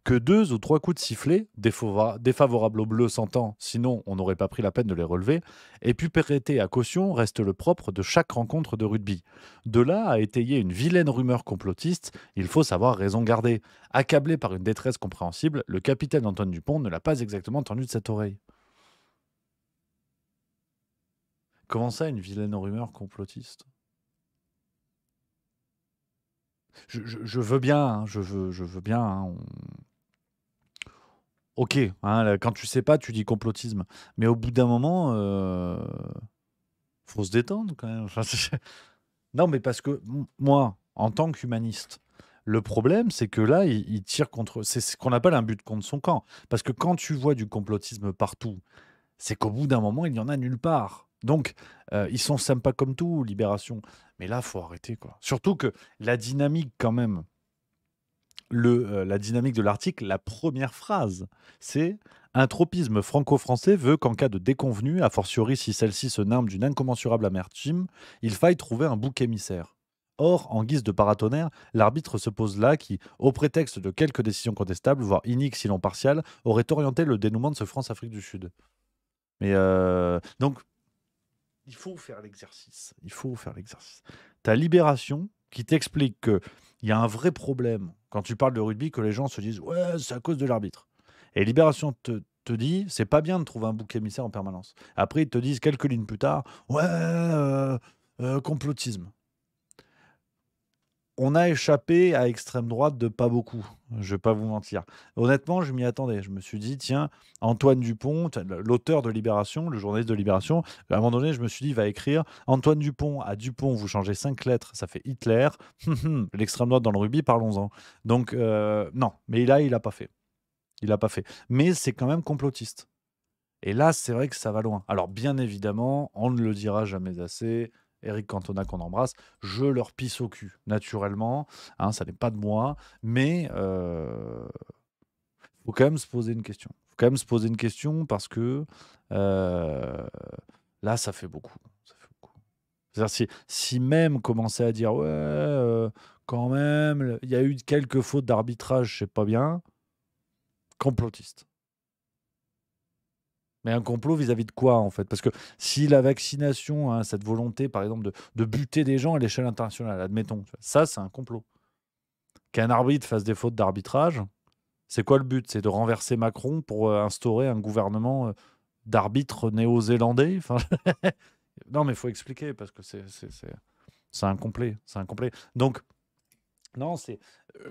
que 2 ou 3 coups de sifflet défavorables aux Bleus s'entend, sinon on n'aurait pas pris la peine de les relever, et puis prêter à caution reste le propre de chaque rencontre de rugby. De là à étayer une vilaine rumeur complotiste, il faut savoir raison garder. Accablé par une détresse compréhensible, le capitaine Antoine Dupont ne l'a pas exactement tendu de cette oreille. Comment ça, une vilaine rumeur complotiste? Je veux bien, hein, je veux bien. Hein, ok, hein, là, quand tu sais pas, tu dis complotisme. Mais au bout d'un moment, faut se détendre quand même. Enfin, non, mais parce que moi, en tant qu'humaniste, le problème, c'est que là, il tire contre. C'est ce qu'on appelle un but contre son camp. Parce que quand tu vois du complotisme partout, c'est qu'au bout d'un moment, il n'y en a nulle part. Donc, ils sont sympas comme tout, Libération. Mais là, faut arrêter, quoi. Surtout que la dynamique, quand même, la dynamique de l'article, la première phrase, c'est un tropisme franco-français veut qu'en cas de déconvenue, a fortiori si celle-ci se nomme d'une incommensurable amertume, il faille trouver un bouc émissaire. Or, en guise de paratonnerre, l'arbitre se pose là qui, au prétexte de quelques décisions contestables, voire iniques sinon partiales, aurait orienté le dénouement de ce France-Afrique du Sud. Mais donc, il faut faire l'exercice. Il faut faire l'exercice. Ta Libération qui t'explique qu'il y a un vrai problème quand tu parles de rugby, que les gens se disent ouais, c'est à cause de l'arbitre. Et Libération te dit c'est pas bien de trouver un bouc émissaire en permanence. Après, ils te disent quelques lignes plus tard ouais, complotisme. On a échappé à extrême droite de pas beaucoup, je vais pas vous mentir. Honnêtement, je m'y attendais. Je me suis dit: «Tiens, Antoine Dupont», l'auteur de Libération, le journaliste de Libération, à un moment donné, je me suis dit: «Il va écrire: "Antoine Dupont, à Dupont, vous changez 5 lettres, ça fait Hitler. L'extrême droite dans le rugby, parlons-en"». Donc non, mais là, il a pas fait. Il a pas fait. Mais c'est quand même complotiste. Et là, c'est vrai que ça va loin. Alors, bien évidemment, on ne le dira jamais assez. Éric Cantona, qu'on embrasse, je leur pisse au cul, naturellement. Hein, ça n'est pas de moi. Mais faut quand même se poser une question. Faut quand même se poser une question parce que euh, là, ça fait beaucoup. Ça fait beaucoup. C'est-à-dire, si même commencer à dire, ouais, quand même, il y a eu quelques fautes d'arbitrage, je sais pas bien, complotiste. Mais un complot vis-à-vis de quoi, en fait? Parce que si la vaccination, hein, cette volonté, par exemple, de buter des gens à l'échelle internationale, admettons, tu vois, ça, c'est un complot. Qu'un arbitre fasse des fautes d'arbitrage, c'est quoi le but? C'est de renverser Macron pour instaurer un gouvernement d'arbitres néo-zélandais? Enfin, non, mais il faut expliquer parce que c'est incomplet. C'est incomplet. Donc, non, c'est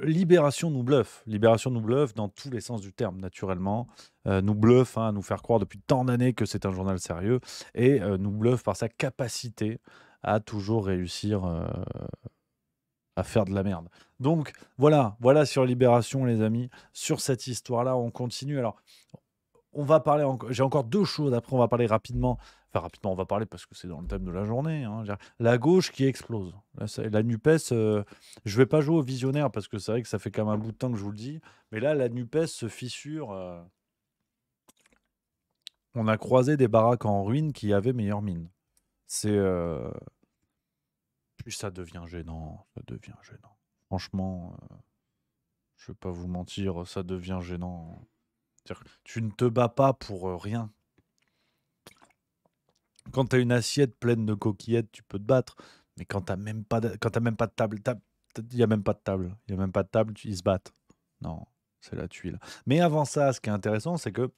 Libération nous bluffe. Libération nous bluffe dans tous les sens du terme, naturellement. Nous bluffe, hein, à nous faire croire depuis tant d'années que c'est un journal sérieux et nous bluffe par sa capacité à toujours réussir à faire de la merde. Donc voilà sur Libération, les amis. Sur cette histoire-là, on continue. Alors, on va parler j'ai encore 2 choses, après on va parler rapidement. Enfin rapidement, on va parler parce que c'est dans le thème de la journée, hein. Je veux dire, la gauche qui explose. Là, la NUPES, je vais pas jouer au visionnaire parce que c'est vrai que ça fait quand même un bout de temps que je vous le dis, mais là, la NUPES se fissure, on a croisé des baraques en ruine qui avaient meilleure mine. C'est, puis ça devient gênant, ça devient gênant. Franchement, je vais pas vous mentir, ça devient gênant. C'est-à-dire que tu ne te bats pas pour, rien. Quand tu as une assiette pleine de coquillettes, tu peux te battre. Mais quand tu même pas de, quand t'as même pas de table, il n'y a même pas de table. Il y a même pas de table, ils se battent. Non, c'est la tuile. Mais avant ça, ce qui est intéressant, c'est que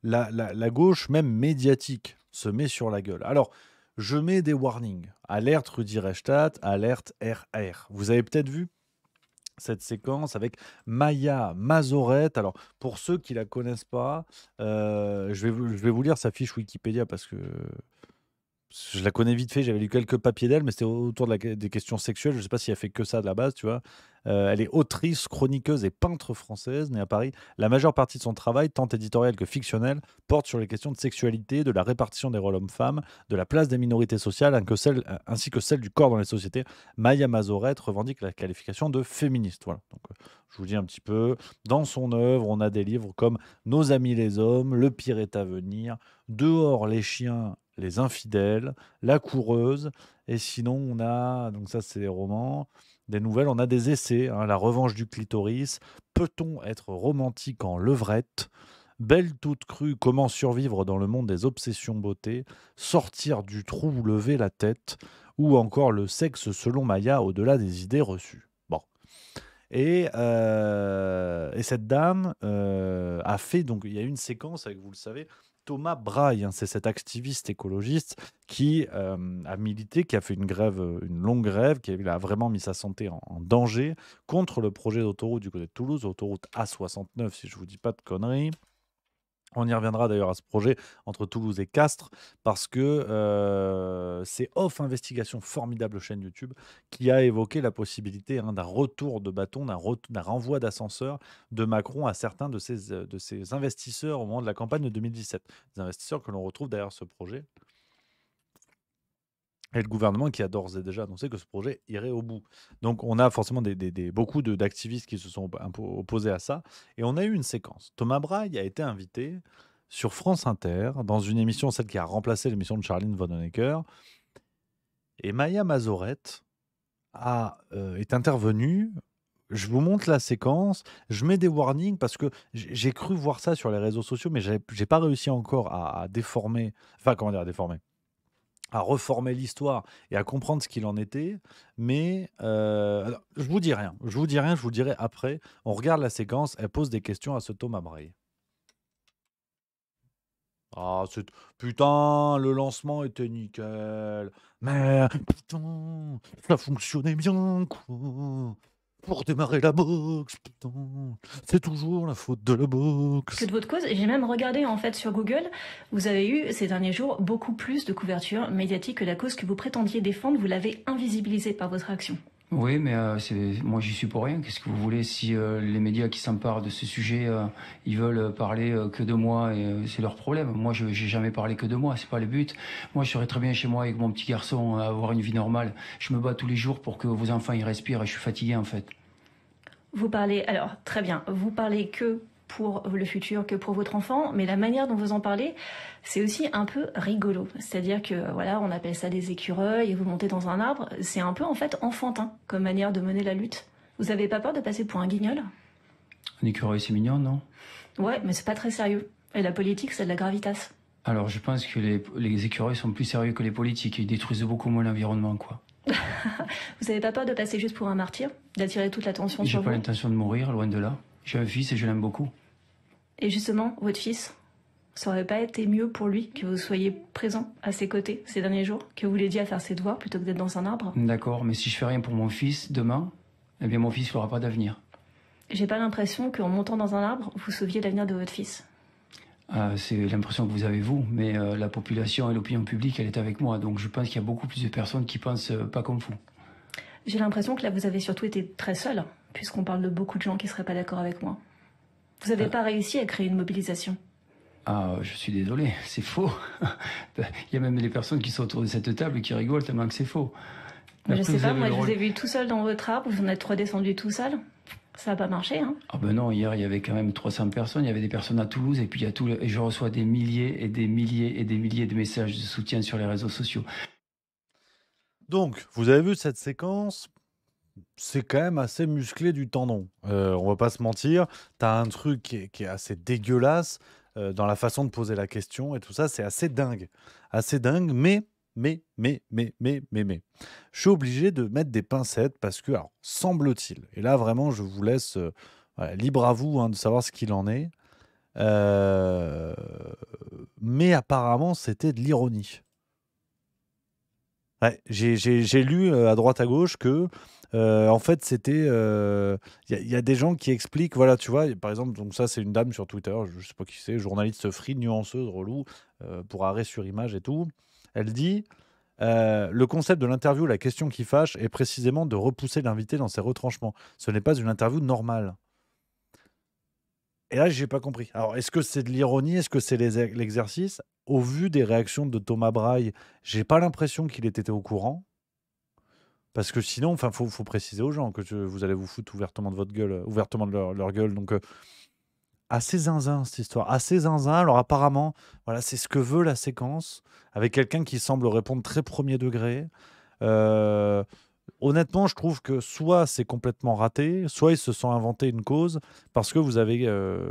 la gauche, même médiatique, se met sur la gueule. Alors, je mets des warnings. Alerte Rudi Reichstadt, alerte RR. Vous avez peut-être vu cette séquence avec Maya Mazorette. Alors, pour ceux qui la connaissent pas, je vais vous lire sa fiche Wikipédia parce que je la connais vite fait, j'avais lu quelques papiers d'elle, mais c'était autour des questions sexuelles. Je ne sais pas si elle fait que ça de la base, tu vois. Elle est autrice, chroniqueuse et peintre française, née à Paris. La majeure partie de son travail, tant éditorial que fictionnel, porte sur les questions de sexualité, de la répartition des rôles hommes-femmes, de la place des minorités sociales, ainsi que celle du corps dans les sociétés. Maya Mazorette revendique la qualification de féministe. Voilà. Donc, je vous dis un petit peu. Dans son œuvre, on a des livres comme Nos amis les hommes, Le pire est à venir, Dehors les chiens, les infidèles, La coureuse, et sinon on a, donc ça c'est des romans, des nouvelles, on a des essais, hein, La revanche du clitoris, Peut-on être romantique en levrette, Belle toute crue, Comment survivre dans le monde des obsessions beauté, Sortir du trou, lever la tête, ou encore Le sexe selon Maya, au-delà des idées reçues. Bon. Et cette dame a fait, donc il y a une séquence avec, vous le savez, Thomas Braille, hein, c'est cet activiste écologiste qui a milité, qui a fait une grève, une longue grève, qui a vraiment mis sa santé en danger contre le projet d'autoroute du côté de Toulouse, autoroute A69, si je ne vous dis pas de conneries. On y reviendra d'ailleurs à ce projet entre Toulouse et Castres parce que c'est Off Investigation, formidable chaîne YouTube, qui a évoqué la possibilité, hein, d'un retour de bâton, d'un renvoi d'ascenseur de Macron à certains de ses investisseurs au moment de la campagne de 2017. Des investisseurs que l'on retrouve derrière ce projet. Et le gouvernement qui a d'ores et déjà annoncé que ce projet irait au bout. Donc on a forcément beaucoup d'activistes qui se sont un peu opposés à ça. Et on a eu une séquence. Thomas Braille a été invité sur France Inter, dans une émission, celle qui a remplacé l'émission de Charline Vanhoenacker. Et Maya Mazorette est intervenue. Je vous montre la séquence. Je mets des warnings parce que j'ai cru voir ça sur les réseaux sociaux, mais j'ai pas réussi encore à déformer. Enfin, comment dire, à déformer, à reformer l'histoire et à comprendre ce qu'il en était. Mais alors, je vous dis rien. Je vous dis rien, je vous dirai après. On regarde la séquence, elle pose des questions à ce Thomas Braille. Ah, putain, le lancement était nickel. Mais putain, ça fonctionnait bien, quoi. Pour démarrer la boxe, putain. C'est toujours la faute de la Que boxe. de votre cause. J'ai même regardé en fait sur Google, vous avez eu ces derniers jours beaucoup plus de couverture médiatique que la cause que vous prétendiez défendre, vous l'avez invisibilisée par votre action. Oui, mais moi j'y suis pour rien. Qu'est-ce que vous voulez si les médias qui s'emparent de ce sujet, ils veulent parler que de moi et c'est leur problème. Moi, j'ai jamais parlé que de moi. C'est pas le but. Moi, je serais très bien chez moi avec mon petit garçon, avoir une vie normale. Je me bats tous les jours pour que vos enfants y respirent et je suis fatigué en fait. Vous parlez, alors très bien, vous parlez que pour le futur, que pour votre enfant, mais la manière dont vous en parlez, c'est aussi un peu rigolo. C'est-à-dire que voilà, on appelle ça des écureuils et vous montez dans un arbre. C'est un peu en fait enfantin comme manière de mener la lutte. Vous avez pas peur de passer pour un guignol? Un écureuil, c'est mignon, non? Ouais, mais c'est pas très sérieux. Et la politique, c'est de la gravitas. Alors, je pense que les écureuils sont plus sérieux que les politiques. Ils détruisent beaucoup moins l'environnement, quoi. Vous avez pas peur de passer juste pour un martyr, d'attirer toute l'attention J'ai sur pas vous? l'intention de mourir, loin de là. J'ai un fils et je l'aime beaucoup. Et justement, votre fils, ça aurait pas été mieux pour lui que vous soyez présent à ses côtés ces derniers jours, que vous l'aidiez à faire ses devoirs plutôt que d'être dans un arbre? D'accord, mais si je fais rien pour mon fils demain, eh bien mon fils n'aura pas d'avenir. J'ai pas l'impression qu'en montant dans un arbre, vous sauviez l'avenir de votre fils. C'est l'impression que vous avez vous, mais la population et l'opinion publique, elle est avec moi, donc je pense qu'il y a beaucoup plus de personnes qui pensent pas comme vous. J'ai l'impression que là, vous avez surtout été très seul, puisqu'on parle de beaucoup de gens qui seraient pas d'accord avec moi. Vous avez pas réussi à créer une mobilisation. Ah, je suis désolé, c'est faux. Il y a même des personnes qui sont autour de cette table et qui rigolent tellement que c'est faux. Mais je Après, sais vous pas, avez moi le je vous rôle- ai vu tout seul dans votre arbre, vous en êtes redescendu tout seul. Ça a pas marché, hein. Ah ben non, hier il y avait quand même 300 personnes, il y avait des personnes à Toulouse et puis il y a et je reçois des milliers et des milliers et des milliers de messages de soutien sur les réseaux sociaux. Donc, vous avez vu cette séquence, c'est quand même assez musclé du tendon. On va pas se mentir, t'as un truc qui est assez dégueulasse dans la façon de poser la question et tout ça, c'est assez dingue. Assez dingue, mais. Je suis obligé de mettre des pincettes parce que, alors, semble-t-il, et là vraiment, je vous laisse voilà, libre à vous hein, de savoir ce qu'il en est, euh, mais apparemment, c'était de l'ironie. Ouais, j'ai lu à droite à gauche que en fait c'était il y a des gens qui expliquent voilà tu vois par exemple donc ça c'est une dame sur Twitter je sais pas qui c'est journaliste free nuanceuse relou pour arrêt sur image et tout elle dit le concept de l'interview la question qui fâche est précisément de repousser l'invité dans ses retranchements, ce n'est pas une interview normale. Et là, j'ai pas compris. Alors, est-ce que c'est de l'ironie? Est-ce que c'est l'exercice? Au vu des réactions de Thomas Braille, j'ai pas l'impression qu'il ait été au courant. Parce que sinon, enfin, faut préciser aux gens que vous allez vous foutre ouvertement de votre gueule, ouvertement de leur gueule. Donc, assez zinzin cette histoire. Assez zinzin. Alors, apparemment, voilà, c'est ce que veut la séquence, avec quelqu'un qui semble répondre très premier degré. Honnêtement, je trouve que soit c'est complètement raté, soit ils se sont inventés une cause parce que vous avez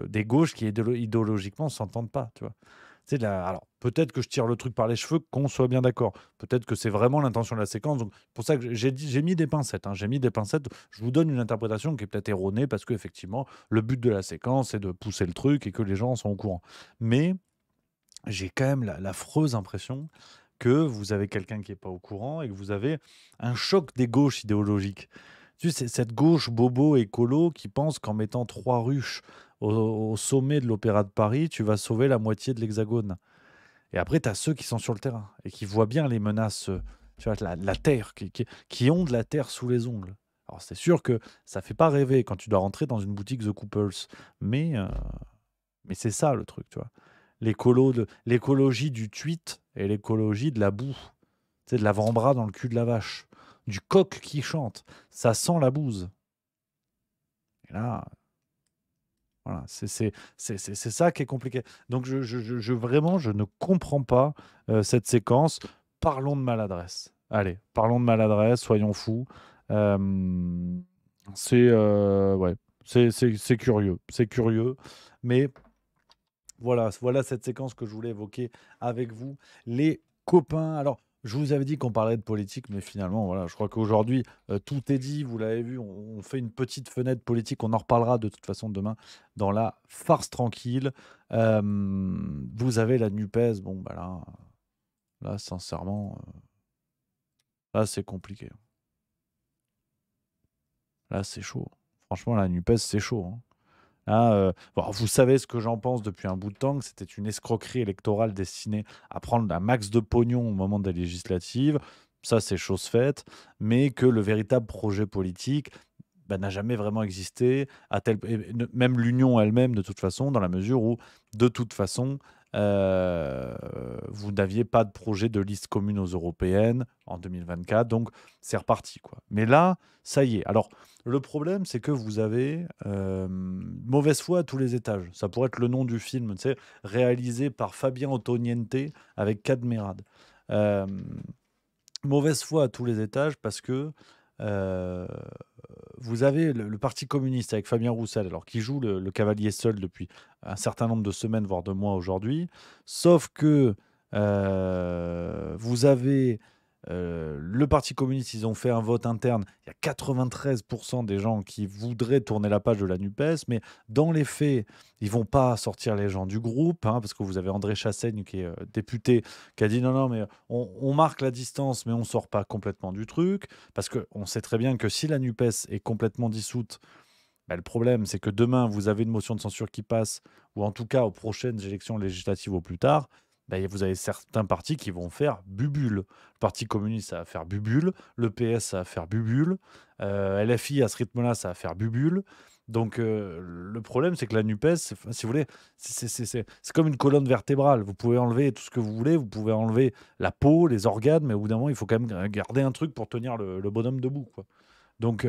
des gauches qui idéologiquement s'entendent pas, tu vois. C'est alors peut-être que je tire le truc par les cheveux, qu'on soit bien d'accord. Peut-être que c'est vraiment l'intention de la séquence. Donc pour ça que j'ai mis des pincettes. Hein. J'ai mis des pincettes. Je vous donne une interprétation qui est peut-être erronée parce que effectivement le but de la séquence c'est de pousser le truc et que les gens sont au courant. Mais j'ai quand même l'affreuse impression que vous avez quelqu'un qui n'est pas au courant et que vous avez un choc des gauches idéologiques. Tu sais, c'est cette gauche bobo écolo qui pense qu'en mettant 3 ruches au sommet de l'Opéra de Paris, tu vas sauver la moitié de l'Hexagone. Et après, tu as ceux qui sont sur le terrain et qui voient bien les menaces, tu vois, la terre, qui ont de la terre sous les ongles. Alors c'est sûr que ça fait pas rêver quand tu dois rentrer dans une boutique The Couples, mais c'est ça le truc, tu vois. L'écologie du tweet et l'écologie de la boue. Tu sais, de l'avant-bras dans le cul de la vache. Du coq qui chante. Ça sent la bouse. Et là, voilà, c'est ça qui est compliqué. Donc, vraiment, je ne comprends pas cette séquence. Parlons de maladresse. Allez, parlons de maladresse, soyons fous. Ouais, c'est curieux. C'est curieux. Mais voilà cette séquence que je voulais évoquer avec vous. Les copains. Alors, Je vous avais dit qu'on parlerait de politique, mais finalement, voilà, je crois qu'aujourd'hui, tout est dit. Vous l'avez vu, on fait une petite fenêtre politique. On en reparlera de toute façon demain dans la farce tranquille. Vous avez la NUPES. Bon, bah là sincèrement, là, c'est compliqué. Là, c'est chaud. Franchement, la NUPES, c'est chaud, hein. Là, bon, vous savez ce que j'en pense depuis un bout de temps, que c'était une escroquerie électorale destinée à prendre un max de pognon au moment des législatives. Ça, c'est chose faite. Mais que le véritable projet politique bah, n'a jamais vraiment existé. Même l'Union elle-même, de toute façon, dans la mesure où, de toute façon, vous n'aviez pas de projet de liste commune aux européennes en 2024. Donc, c'est reparti, quoi. Mais là, ça y est. Alors, le problème, c'est que vous avez mauvaise foi à tous les étages. Ça pourrait être le nom du film, tu sais, réalisé par Fabien Ottoniente avec Cadmerade. Euh, Mauvaise foi à tous les étages parce que euh, vous avez le Parti communiste avec Fabien Roussel, alors qui joue le cavalier seul depuis un certain nombre de semaines, voire de mois aujourd'hui. Sauf que vous avez le Parti communiste, ils ont fait un vote interne. Il y a 93% des gens qui voudraient tourner la page de la NUPES, mais dans les faits, ils vont pas sortir les gens du groupe, hein, parce que vous avez André Chassaigne, qui est député, qui a dit non, non, mais on marque la distance, mais on sort pas complètement du truc, parce qu'on sait très bien que si la NUPES est complètement dissoute, bah, le problème, c'est que demain, vous avez une motion de censure qui passe, ou en tout cas aux prochaines élections législatives au plus tard, bah, vous avez certains partis qui vont faire bubule. Le Parti communiste, ça va faire bubule. Le PS, ça va faire bubule. LFI, à ce rythme-là, ça va faire bubule. Donc, le problème, c'est que la NUPES, si vous voulez, c'est comme une colonne vertébrale. Vous pouvez enlever tout ce que vous voulez, vous pouvez enlever la peau, les organes, mais au bout d'un moment, il faut quand même garder un truc pour tenir le bonhomme debout, quoi. Donc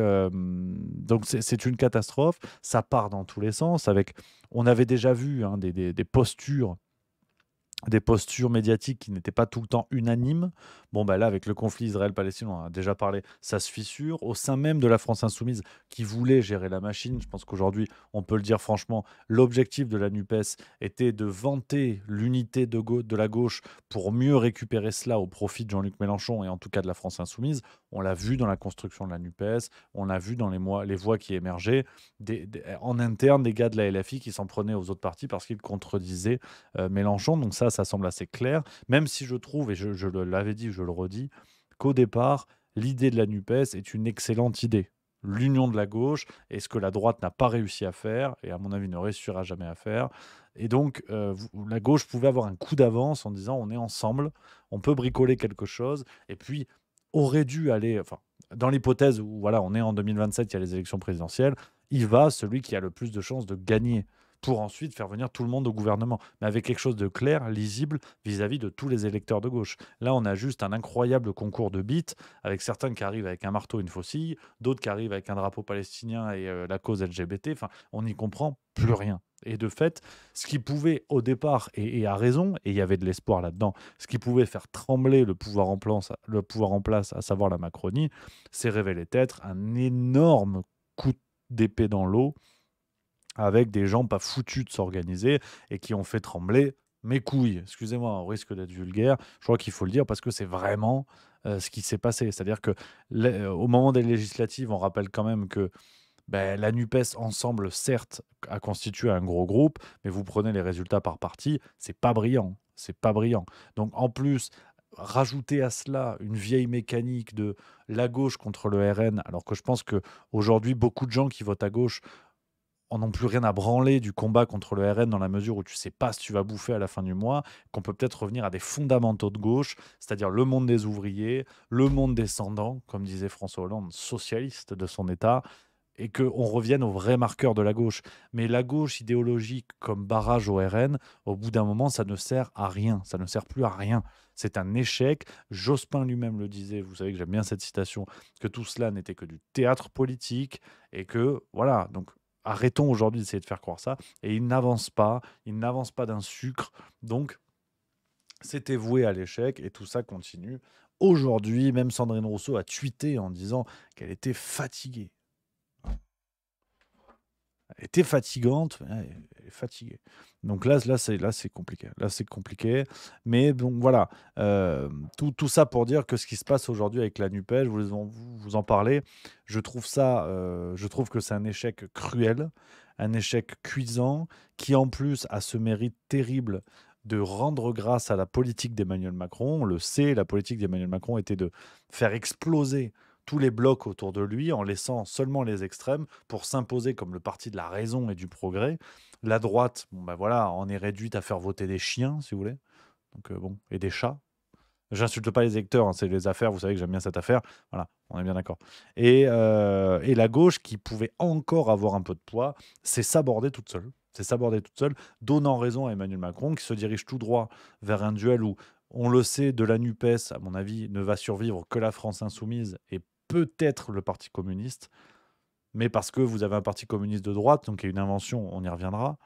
c'est une catastrophe. Ça part dans tous les sens. On avait déjà vu hein, des postures médiatiques qui n'étaient pas tout le temps unanimes. Bon, bah là, avec le conflit Israël-Palestine, on en a déjà parlé, ça se fissure. Au sein même de la France insoumise, qui voulait gérer la machine, je pense qu'aujourd'hui, on peut le dire franchement, l'objectif de la NUPES était de vanter l'unité de la gauche pour mieux récupérer cela au profit de Jean-Luc Mélenchon et en tout cas de la France insoumise. On l'a vu dans la construction de la NUPES, on l'a vu dans les voix qui émergeaient, en interne, des gars de la LFI qui s'en prenaient aux autres partis parce qu'ils contredisaient Mélenchon. Donc ça semble assez clair. Même si je trouve, et je l'avais dit, je le redis, qu'au départ, l'idée de la NUPES est une excellente idée. L'union de la gauche est ce que la droite n'a pas réussi à faire, et à mon avis ne réussira jamais à faire. Et donc, la gauche pouvait avoir un coup d'avance en disant on est ensemble, on peut bricoler quelque chose, et puis aurait dû aller, enfin, dans l'hypothèse où voilà, on est en 2027, il y a les élections présidentielles, il va celui qui a le plus de chances de gagner pour ensuite faire venir tout le monde au gouvernement, mais avec quelque chose de clair, lisible vis-à-vis de tous les électeurs de gauche. Là, on a juste un incroyable concours de bites, avec certains qui arrivent avec un marteau et une faucille, d'autres qui arrivent avec un drapeau palestinien et la cause LGBT. Enfin, on n'y comprend plus rien. Et de fait, ce qui pouvait au départ, et à raison, et il y avait de l'espoir là-dedans, ce qui pouvait faire trembler le pouvoir en place, à savoir la Macronie, s'est révélé être un énorme coup d'épée dans l'eau avec des gens pas foutus de s'organiser et qui ont fait trembler mes couilles. Excusez-moi, au risque d'être vulgaire, je crois qu'il faut le dire parce que c'est vraiment ce qui s'est passé. C'est-à-dire que au moment des législatives, on rappelle quand même que ben, la NUPES ensemble, certes, a constitué un gros groupe, mais vous prenez les résultats par parti, c'est pas brillant. C'est pas brillant. Donc en plus, rajouter à cela une vieille mécanique de la gauche contre le RN, alors que je pense que aujourd'hui beaucoup de gens qui votent à gauche en n'ont plus rien à branler du combat contre le RN dans la mesure où tu sais pas si tu vas bouffer à la fin du mois, qu'on peut peut-être revenir à des fondamentaux de gauche, c'est-à-dire le monde des ouvriers, le monde descendant, comme disait François Hollande, socialiste de son État, et qu'on revienne aux vrais marqueurs de la gauche. Mais la gauche idéologique comme barrage au RN, au bout d'un moment, ça ne sert à rien, ça ne sert plus à rien. C'est un échec. Jospin lui-même le disait, vous savez que j'aime bien cette citation, que tout cela n'était que du théâtre politique, et que, voilà, donc arrêtons aujourd'hui d'essayer de faire croire ça. Et il n'avance pas d'un sucre. Donc, c'était voué à l'échec et tout ça continue. Aujourd'hui, même Sandrine Rousseau a tweeté en disant qu'elle était fatiguée. Elle était fatigante, ouais, elle est fatiguée. Donc là, c'est compliqué. Là, c'est compliqué. Mais donc voilà, tout ça pour dire que ce qui se passe aujourd'hui avec la NUPES, vous en parlez, je trouve que c'est un échec cruel, un échec cuisant, qui en plus a ce mérite terrible de rendre grâce à la politique d'Emmanuel Macron. On le sait, la politique d'Emmanuel Macron était de faire exploser tous les blocs autour de lui en laissant seulement les extrêmes pour s'imposer comme le parti de la raison et du progrès. La droite, bon ben voilà, on est réduite à faire voter des chiens, si vous voulez. Donc bon, et des chats. J'insulte pas les électeurs, hein, c'est les affaires, vous savez que j'aime bien cette affaire. Voilà, on est bien d'accord. Et la gauche, qui pouvait encore avoir un peu de poids, s'est sabordée toute seule. S'est sabordée toute seule, donnant raison à Emmanuel Macron, qui se dirige tout droit vers un duel où, on le sait, de la NUPES, à mon avis, ne va survivre que la France insoumise et peut-être le Parti communiste. Mais parce que vous avez un Parti communiste de droite, donc il y a une invention, on y reviendra.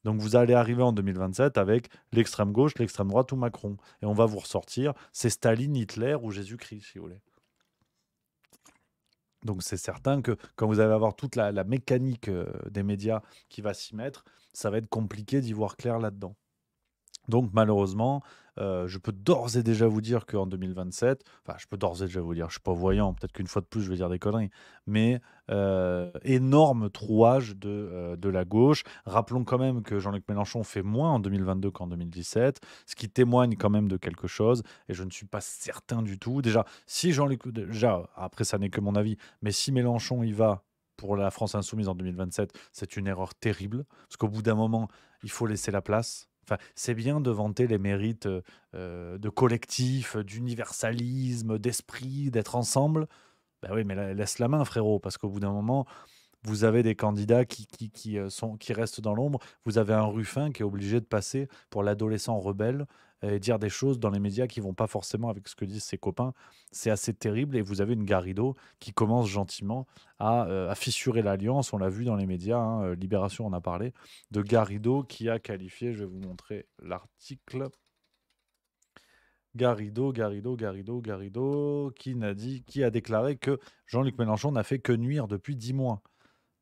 Donc vous allez arriver en 2027 avec l'extrême gauche, l'extrême droite ou Macron. Et on va vous ressortir, c'est Staline, Hitler ou Jésus-Christ, si vous voulez. Donc c'est certain que quand vous allez avoir toute la mécanique des médias qui va s'y mettre, ça va être compliqué d'y voir clair là-dedans. Donc malheureusement, je peux d'ores et déjà vous dire qu'en 2027, enfin je peux d'ores et déjà vous dire, je suis pas voyant, peut-être qu'une fois de plus je vais dire des conneries, mais énorme trouage de la gauche. Rappelons quand même que Jean-Luc Mélenchon fait moins en 2022 qu'en 2017, ce qui témoigne quand même de quelque chose, et je ne suis pas certain du tout. Déjà, si déjà, après ça n'est que mon avis, mais si Mélenchon y va pour la France insoumise en 2027, c'est une erreur terrible, parce qu'au bout d'un moment, il faut laisser la place. Enfin, c'est bien de vanter les mérites de collectif, d'universalisme, d'esprit, d'être ensemble. Ben oui, mais laisse la main, frérot, parce qu'au bout d'un moment, vous avez des candidats qui restent dans l'ombre. Vous avez un Ruffin qui est obligé de passer pour l'adolescent rebelle et dire des choses dans les médias qui vont pas forcément avec ce que disent ses copains. C'est assez terrible. Et vous avez une Garrido qui commence gentiment à fissurer l'alliance. On l'a vu dans les médias, hein, Libération en a parlé, de Garrido qui a qualifié, je vais vous montrer l'article, Garrido, qui a déclaré que Jean-Luc Mélenchon n'a fait que nuire depuis 10 mois.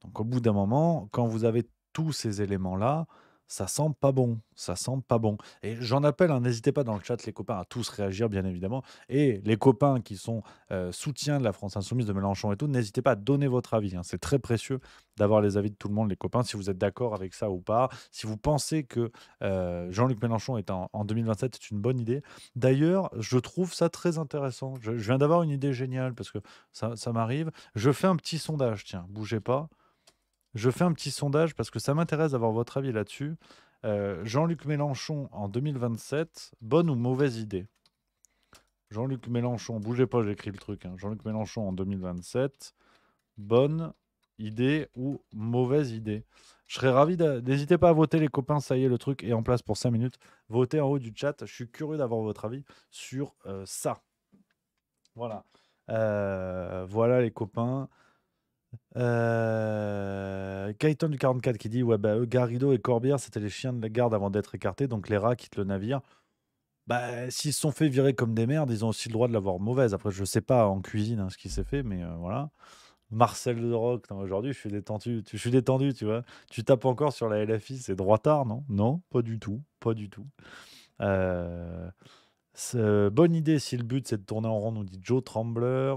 Donc au bout d'un moment, quand vous avez tous ces éléments-là, ça sent pas bon, ça sent pas bon. Et j'en appelle, hein, n'hésitez pas dans le chat, les copains, à tous réagir, bien évidemment. Et les copains qui sont soutiens de la France Insoumise, de Mélenchon et tout, n'hésitez pas à donner votre avis, hein. C'est très précieux d'avoir les avis de tout le monde, les copains, si vous êtes d'accord avec ça ou pas. Si vous pensez que Jean-Luc Mélenchon est en 2027 est une bonne idée. D'ailleurs, je trouve ça très intéressant. Je viens d'avoir une idée géniale, parce que ça m'arrive. Je fais un petit sondage, tiens, bougez pas. Je fais un petit sondage parce que ça m'intéresse d'avoir votre avis là-dessus. Jean-Luc Mélenchon en 2027, bonne ou mauvaise idée? Jean-Luc Mélenchon, bougez pas, j'écris le truc, hein. Jean-Luc Mélenchon en 2027, bonne idée ou mauvaise idée? Je serais ravi n'hésitez pas à voter, les copains, ça y est, le truc est en place pour 5 minutes. Votez en haut du chat, je suis curieux d'avoir votre avis sur ça. Voilà. Voilà les copains. Gaëtan du 44 qui dit ouais, bah, Garrido et Corbière, c'était les chiens de la garde avant d'être écartés, donc les rats quittent le navire. Bah, s'ils se sont fait virer comme des merdes, ils ont aussi le droit de l'avoir mauvaise. Après, je sais pas en cuisine, hein, ce qui s'est fait, mais voilà. Marcel de Rock, non, aujourd'hui, je suis détendu, tu vois. Tu tapes encore sur la LFI, c'est droitard, non? Non, pas du tout, pas du tout. Euh, bonne idée si le but c'est de tourner en rond, nous dit Joe Trembler.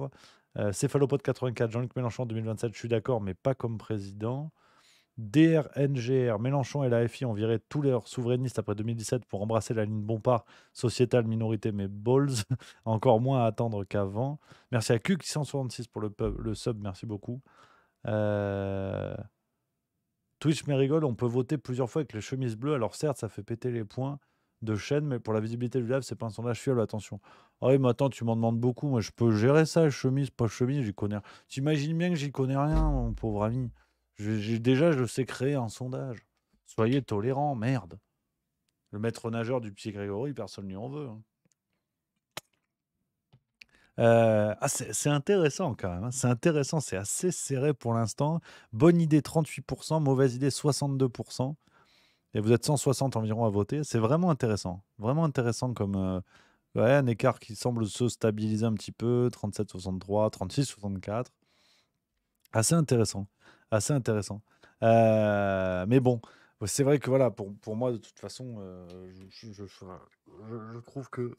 Céphalopode 84, Jean-Luc Mélenchon en 2027, je suis d'accord, mais pas comme président. DRNGR, Mélenchon et la FI ont viré tous leurs souverainistes après 2017 pour embrasser la ligne Bompard, sociétale, minorité, mais balls, encore moins à attendre qu'avant. Merci à Q666 pour le sub, merci beaucoup. Twitch mais rigole, on peut voter plusieurs fois avec les chemises bleues, alors certes, ça fait péter les points de chaîne, mais pour la visibilité du live, c'est pas un sondage fiable, attention. Ah oui, mais attends, tu m'en demandes beaucoup, moi je peux gérer ça, chemise, pas chemise, j'y connais rien. T'imagines bien que j'y connais rien, mon pauvre ami. Déjà, je sais créer un sondage. Soyez tolérants, merde. Le maître nageur du petit Grégory, personne n'y en veut, hein. C'est intéressant quand même, hein. C'est intéressant, c'est assez serré pour l'instant. Bonne idée 38%, mauvaise idée 62%. Et vous êtes 160 environ à voter. C'est vraiment intéressant. Vraiment intéressant comme ouais, un écart qui semble se stabiliser un petit peu. 37-63, 36-64. Assez intéressant. Assez intéressant. Mais bon, c'est vrai que voilà, pour moi, de toute façon, je trouve que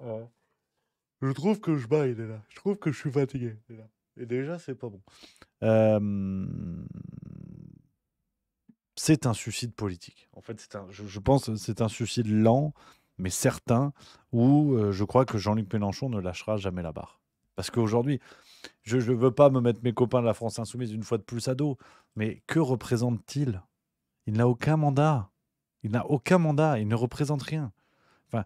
euh, je trouve que je bats, il est là. Je trouve que je suis fatigué. Il est là. Et déjà, c'est pas bon. Euh, c'est un suicide politique. En fait, je pense que c'est un suicide lent, mais certain, où je crois que Jean-Luc Mélenchon ne lâchera jamais la barre. Parce qu'aujourd'hui, je ne veux pas me mettre mes copains de la France Insoumise une fois de plus à dos, mais que représente-t-il? Il n'a aucun mandat. Il n'a aucun mandat. Il ne représente rien. Enfin,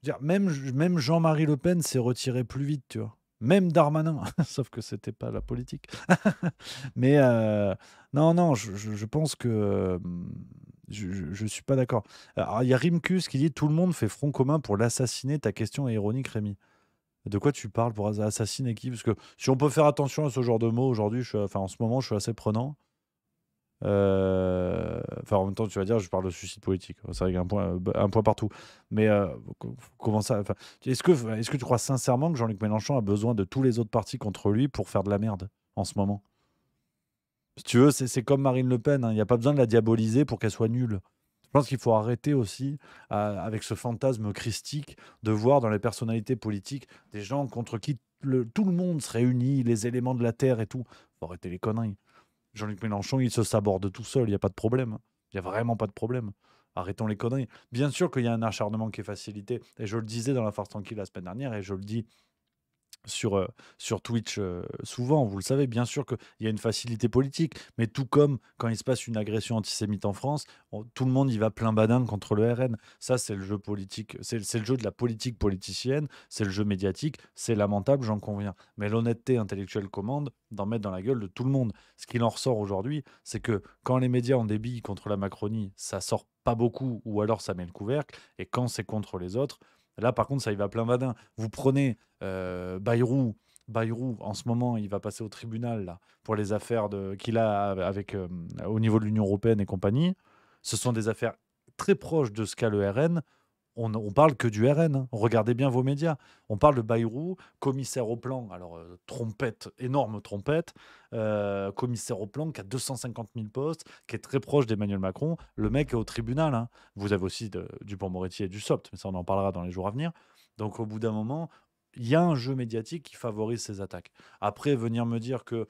je veux dire, même Jean-Marie Le Pen s'est retiré plus vite, tu vois. Même Darmanin, sauf que c'était pas la politique. Mais non, non, je pense que je suis pas d'accord. Alors, il y a Rimkus qui dit tout le monde fait front commun pour l'assassiner. Ta question est ironique, Rémi. De quoi tu parles pour assassiner qui? Parce que si on peut faire attention à ce genre de mots aujourd'hui, enfin en ce moment, je suis assez prenant. Enfin, en même temps, tu vas dire, je parle de suicide politique. C'est vrai qu'il y a un point partout. Mais comment ça? Enfin, est-ce que tu crois sincèrement que Jean-Luc Mélenchon a besoin de tous les autres partis contre lui pour faire de la merde en ce moment? Si tu veux, c'est comme Marine Le Pen, hein. Il n'y a pas besoin de la diaboliser pour qu'elle soit nulle. Je pense qu'il faut arrêter aussi avec ce fantasme christique de voir dans les personnalités politiques des gens contre qui tout le monde se réunit, les éléments de la terre et tout. Faut arrêter les conneries. Jean-Luc Mélenchon, il se saborde tout seul, il n'y a pas de problème. Il n'y a vraiment pas de problème. Arrêtons les conneries. Bien sûr qu'il y a un acharnement qui est facilité, et je le disais dans la Farce Tranquille la semaine dernière, et je le dis sur Twitch souvent, vous le savez, bien sûr qu'il y a une facilité politique, mais tout comme quand il se passe une agression antisémite en France, tout le monde y va plein badin contre le RN. Ça, c'est le jeu politique, c'est le jeu de la politique politicienne, c'est le jeu médiatique, c'est lamentable, j'en conviens. Mais l'honnêteté intellectuelle commande d'en mettre dans la gueule de tout le monde. Ce qu'il en ressort aujourd'hui, c'est que quand les médias ont des billes contre la Macronie, ça sort pas beaucoup, ou alors ça met le couvercle, et quand c'est contre les autres, là, par contre, ça y va plein badin. Vous prenez Bayrou. Bayrou, en ce moment, il va passer au tribunal là, pour les affaires qu'il a avec, au niveau de l'Union européenne et compagnie. Ce sont des affaires très proches de ce qu'a le RN. On parle que du RN, hein. Regardez bien vos médias. On parle de Bayrou, commissaire au plan. Alors, trompette, énorme trompette. Commissaire au plan qui a 250 000 postes, qui est très proche d'Emmanuel Macron. Le mec est au tribunal, hein. Vous avez aussi Dupond-Moretti et Dussopt, mais ça, on en parlera dans les jours à venir. Donc, au bout d'un moment, il y a un jeu médiatique qui favorise ces attaques. Après, venir me dire que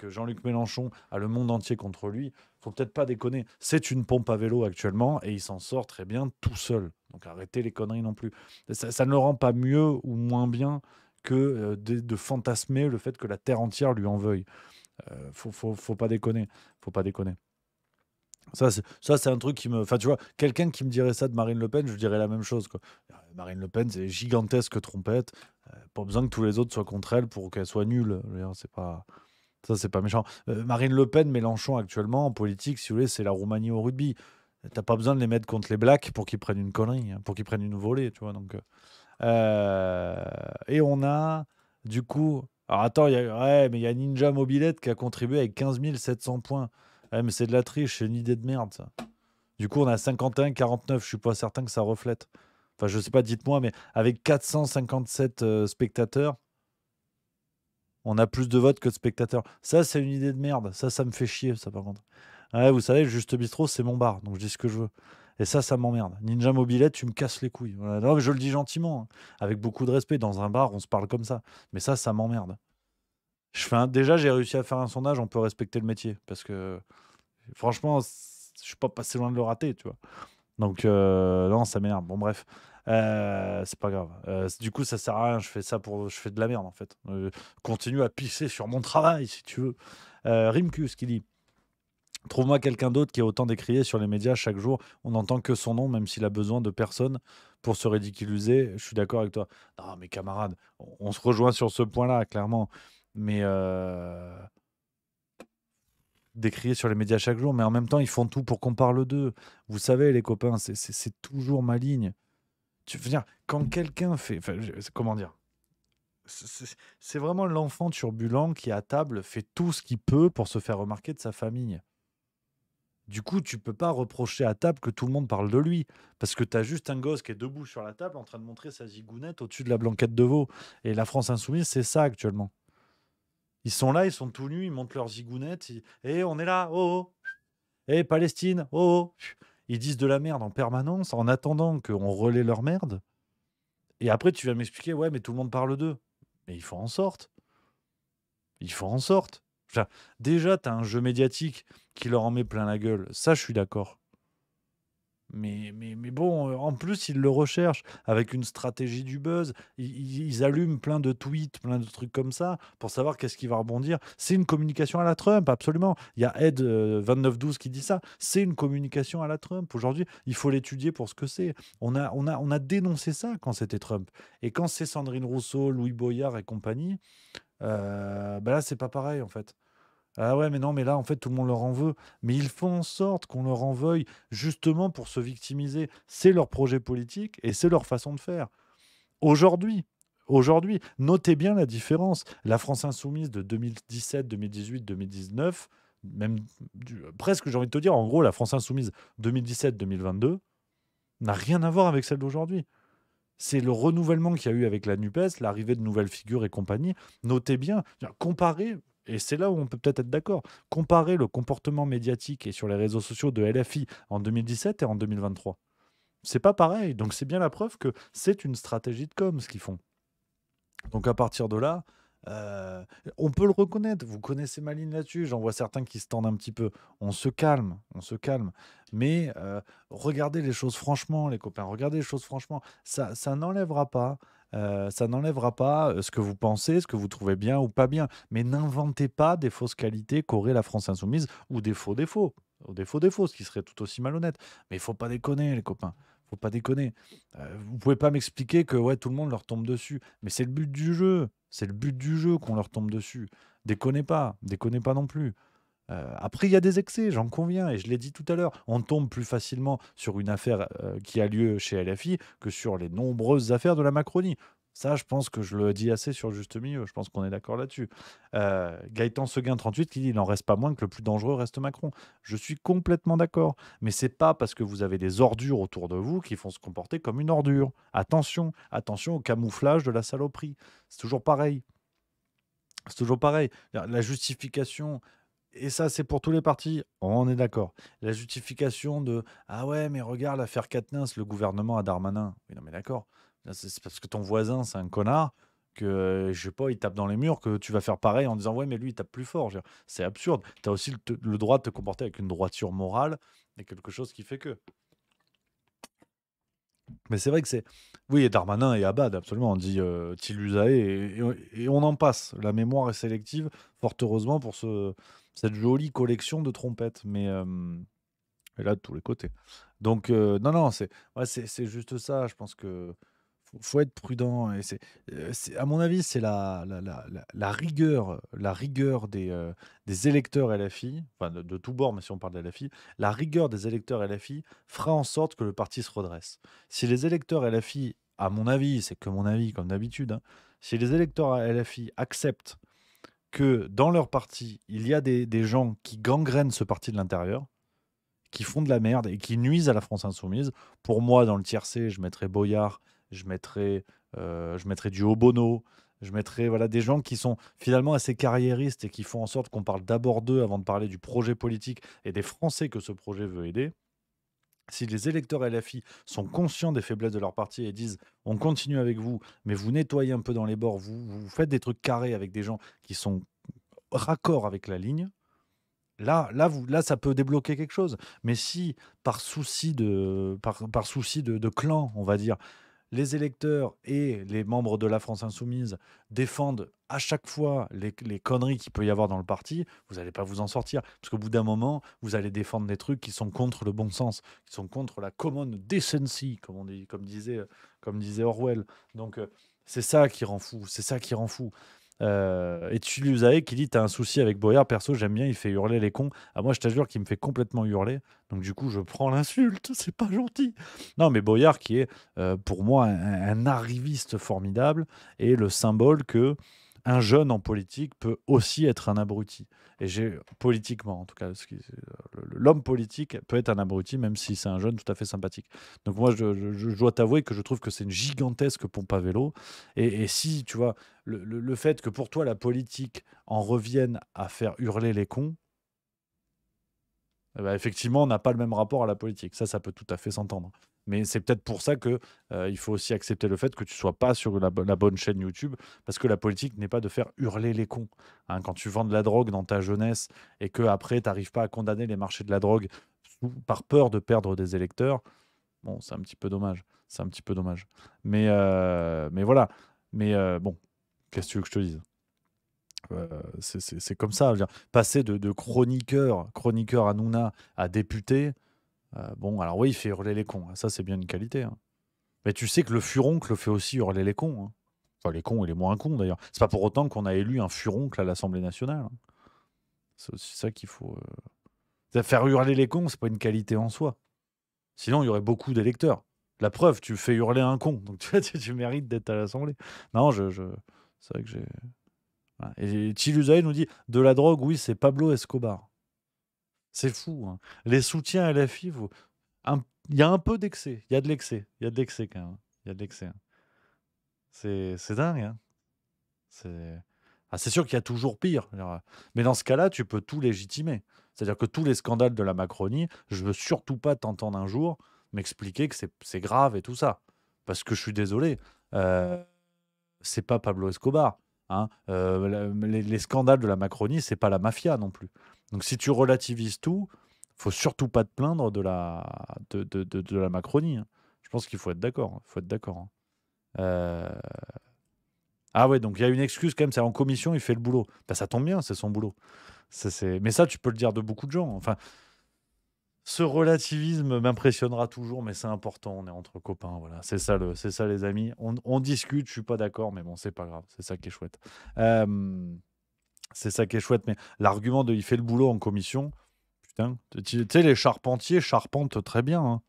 Jean-Luc Mélenchon a le monde entier contre lui, faut peut-être pas déconner. C'est une pompe à vélo actuellement et il s'en sort très bien tout seul. Donc arrêtez les conneries non plus. Ça ne le rend pas mieux ou moins bien que de fantasmer le fait que la terre entière lui en veuille. Faut pas déconner. Faut pas déconner. Ça, c'est un truc qui me. Enfin, tu vois, quelqu'un qui me dirait ça de Marine Le Pen, je dirais la même chose, quoi. Marine Le Pen, c'est gigantesque trompette. Pas besoin que tous les autres soient contre elle pour qu'elle soit nulle. Je veux dire, c'est pas. Ça, c'est pas méchant. Marine Le Pen, Mélenchon, actuellement, en politique, si vous voulez, c'est la Roumanie au rugby. T'as pas besoin de les mettre contre les Blacks pour qu'ils prennent une connerie, hein, pour qu'ils prennent une volée, tu vois. Donc, et on a, du coup... Alors attends, ouais, mais il y a Ninja Mobilette qui a contribué avec 15 700 points. Ouais, mais c'est de la triche, c'est une idée de merde, ça. Du coup, on a 51-49, je suis pas certain que ça reflète. Enfin, je sais pas, dites-moi, mais avec 457 spectateurs, on a plus de votes que de spectateurs. Ça, c'est une idée de merde. Ça me fait chier, ça, par contre. Ouais, vous savez, le Juste Bistrot, c'est mon bar, donc je dis ce que je veux. Et ça m'emmerde. Ninja Mobilette, tu me casses les couilles. Voilà. Non, mais je le dis gentiment, hein, avec beaucoup de respect. Dans un bar, on se parle comme ça. Mais ça m'emmerde. Déjà, j'ai réussi à faire un sondage, on peut respecter le métier. Parce que, franchement, je suis pas passé loin de le rater, tu vois. Donc, non, ça m'énerve. Bon, bref. C'est pas grave. Du coup, ça sert à rien. Je fais de la merde, en fait. Continue à pisser sur mon travail, si tu veux. Rimkus qui dit: trouve-moi quelqu'un d'autre qui est autant décrié sur les médias chaque jour. On n'entend que son nom, même s'il a besoin de personne pour se ridiculiser. Je suis d'accord avec toi. Non, mes camarades, on se rejoint sur ce point-là, clairement. Mais décrié sur les médias chaque jour, mais en même temps, ils font tout pour qu'on parle d'eux. Vous savez, les copains, c'est toujours ma ligne. Tu veux dire, quand quelqu'un fait... Enfin, comment dire? C'est vraiment l'enfant turbulent qui, à table, fait tout ce qu'il peut pour se faire remarquer de sa famille. Du coup, tu peux pas reprocher à table que tout le monde parle de lui. Parce que tu as juste un gosse qui est debout sur la table en train de montrer sa zigounette au-dessus de la blanquette de veau. Et la France insoumise, c'est ça actuellement. Ils sont là, ils sont tout nus, ils montent leurs zigounettes. Et on est là, oh, oh. Eh, Palestine, oh, oh. Ils disent de la merde en permanence en attendant qu'on relaie leur merde. Et après, tu vas m'expliquer, ouais, mais tout le monde parle d'eux. Mais il faut en sorte. Il faut en sorte. Enfin, déjà, tu as un jeu médiatique qui leur en met plein la gueule. Ça, je suis d'accord. Mais bon, en plus, ils le recherchent avec une stratégie du buzz. Ils allument plein de tweets, plein de trucs comme ça pour savoir qu'est-ce qui va rebondir. C'est une communication à la Trump, absolument. Il y a Ed 2912 qui dit ça. C'est une communication à la Trump. Aujourd'hui, il faut l'étudier pour ce que c'est. On a dénoncé ça quand c'était Trump. Et quand c'est Sandrine Rousseau, Louis Boyard et compagnie, bah là, c'est pas pareil en fait. Ah ouais, mais non, mais là, en fait, tout le monde leur en veut. Mais ils font en sorte qu'on leur en veuille, justement pour se victimiser. C'est leur projet politique et c'est leur façon de faire. Aujourd'hui, aujourd'hui, notez bien la différence. La France insoumise de 2017, 2018, 2019, même presque, j'ai envie de te dire, en gros, la France insoumise 2017-2022 n'a rien à voir avec celle d'aujourd'hui. C'est le renouvellement qu'il y a eu avec la NUPES, l'arrivée de nouvelles figures et compagnie. Notez bien, comparez, et c'est là où on peut peut-être être d'accord, comparer le comportement médiatique et sur les réseaux sociaux de LFI en 2017 et en 2023. C'est pas pareil, donc c'est bien la preuve que c'est une stratégie de com ce qu'ils font. Donc à partir de là, on peut le reconnaître. Vous connaissez ma ligne là-dessus. J'en vois certains qui se tendent un petit peu. On se calme, on se calme. Mais regardez les choses franchement, les copains. Regardez les choses franchement. Ça n'enlèvera pas. Ça n'enlèvera pas ce que vous pensez, ce que vous trouvez bien ou pas bien. Mais n'inventez pas des fausses qualités qu'aurait la France insoumise ou des faux défauts. Ou des faux défauts, ce qui serait tout aussi malhonnête. Mais il faut pas déconner, les copains. Faut pas déconner. Vous pouvez pas m'expliquer que ouais, tout le monde leur tombe dessus. Mais c'est le but du jeu. C'est le but du jeu qu'on leur tombe dessus. Déconnez pas non plus. Après, il y a des excès, j'en conviens, et je l'ai dit tout à l'heure. On tombe plus facilement sur une affaire qui a lieu chez LFI que sur les nombreuses affaires de la Macronie. Ça, je pense que je le dis assez sur juste milieu. Je pense qu'on est d'accord là-dessus. Gaëtan Seguin, 38, qui dit il n'en reste pas moins que le plus dangereux reste Macron. Je suis complètement d'accord. Mais c'est pas parce que vous avez des ordures autour de vous qui font se comporter comme une ordure. Attention, attention au camouflage de la saloperie. C'est toujours pareil. C'est toujours pareil. La justification, et ça, c'est pour tous les partis, on est d'accord. La justification de ah ouais, mais regarde l'affaire Quatennens, le gouvernement à Darmanin. Oui, non, mais d'accord. Là, c'est parce que ton voisin, c'est un connard, que je sais pas, il tape dans les murs, que tu vas faire pareil en disant ouais, mais lui, il tape plus fort. Je veux dire, c'est absurde. Tu as aussi le droit de te comporter avec une droiture morale et quelque chose qui fait que. Mais c'est vrai que c'est. Oui, et Darmanin et Abad, absolument. On dit Tilusae et on en passe. La mémoire est sélective, fort heureusement, pour cette jolie collection de trompettes. Mais et là, de tous les côtés. Donc, non, non, c'est juste ça. Je pense que faut être prudent. Et à mon avis, c'est la rigueur des électeurs LFI, enfin de tous bords, mais si on parle de LFI, la rigueur des électeurs LFI fera en sorte que le parti se redresse. Si les électeurs LFI, à mon avis, c'est que mon avis, comme d'habitude, hein, si les électeurs LFI acceptent que dans leur parti, il y a des gens qui gangrènent ce parti de l'intérieur, qui font de la merde et qui nuisent à la France insoumise. Pour moi, dans le tiercé, je mettrais Boyard, je mettrais du Obono, je mettrais voilà, des gens qui sont finalement assez carriéristes et qui font en sorte qu'on parle d'abord d'eux avant de parler du projet politique et des Français que ce projet veut aider. Si les électeurs LFI sont conscients des faiblesses de leur parti et disent on continue avec vous, mais vous nettoyez un peu dans les bords, vous faites des trucs carrés avec des gens qui sont raccords avec la ligne, là, ça peut débloquer quelque chose. Mais si, par souci de clan, on va dire, les électeurs et les membres de la France insoumise défendent à chaque fois les conneries qu'il peut y avoir dans le parti, vous n'allez pas vous en sortir. Parce qu'au bout d'un moment, vous allez défendre des trucs qui sont contre le bon sens, qui sont contre la common decency, comme disait Orwell. Donc, c'est ça qui rend fou. C'est ça qui rend fou. Et Tulusae qui dit t'as un souci avec Boyard, perso j'aime bien, il fait hurler les cons. Ah, moi je t'assure qu'il me fait complètement hurler, donc du coup je prends l'insulte, c'est pas gentil. Non, mais Boyard qui est pour moi un arriviste formidable et le symbole que un jeune en politique peut aussi être un abruti. Et politiquement, en tout cas, l'homme politique peut être un abruti, même si c'est un jeune tout à fait sympathique. Donc moi, je dois t'avouer que je trouve que c'est une gigantesque pompe à vélo. Et si, tu vois, le fait que pour toi, la politique en revienne à faire hurler les cons, eh ben, effectivement, on n'a pas le même rapport à la politique. Ça peut tout à fait s'entendre. Mais c'est peut-être pour ça que il faut aussi accepter le fait que tu sois pas sur la bonne chaîne YouTube, parce que la politique n'est pas de faire hurler les cons. Hein, quand tu vends de la drogue dans ta jeunesse et que après tu n'arrives pas à condamner les marchés de la drogue par peur de perdre des électeurs, bon, c'est un petit peu dommage. C'est un petit peu dommage. Mais voilà. Mais bon, qu'est-ce que tu veux que je te dise? C'est comme ça. Je veux dire, passer de chroniqueur Hanouna à député, bon, alors oui, il fait hurler les cons. Ça, c'est bien une qualité. Hein. Mais tu sais que le furoncle le fait aussi hurler les cons. Hein. Enfin, les cons et les moins cons, d'ailleurs. C'est pas pour autant qu'on a élu un furoncle à l'Assemblée nationale. Hein. C'est aussi ça qu'il faut... Faire hurler les cons, c'est pas une qualité en soi. Sinon, il y aurait beaucoup d'électeurs. La preuve, tu fais hurler un con. Donc, tu mérites d'être à l'Assemblée. Non, c'est vrai que j'ai... Voilà. Et Chiluzaï nous dit, de la drogue, oui, c'est Pablo Escobar. C'est fou. Hein. Les soutiens LFI, il y a un peu d'excès. Il y a de l'excès. Il y a de l'excès quand même. Il y a de l'excès. Hein. C'est dingue. Hein. C'est sûr qu'il y a toujours pire. Mais dans ce cas-là, tu peux tout légitimer. C'est-à-dire que tous les scandales de la Macronie, je veux surtout pas t'entendre un jour m'expliquer que c'est grave et tout ça. Parce que je suis désolé. C'est pas Pablo Escobar. Hein. Les scandales de la Macronie, c'est pas la mafia non plus. Donc si tu relativises tout, faut surtout pas te plaindre de la Macronie. Hein. Je pense qu'il faut être d'accord. Faut être d'accord. Hein. Ah ouais, donc il y a une excuse quand même, c'est en commission, il fait le boulot. Bah, ça tombe bien, c'est son boulot. Mais ça, tu peux le dire de beaucoup de gens. Enfin, ce relativisme m'impressionnera toujours, mais c'est important, on est entre copains, voilà. C'est ça, les amis. On discute, je suis pas d'accord, mais bon, c'est pas grave, c'est ça qui est chouette. C'est ça qui est chouette, mais l'argument de il fait le boulot en commission, putain, tu sais, les charpentiers charpentent très bien, hein.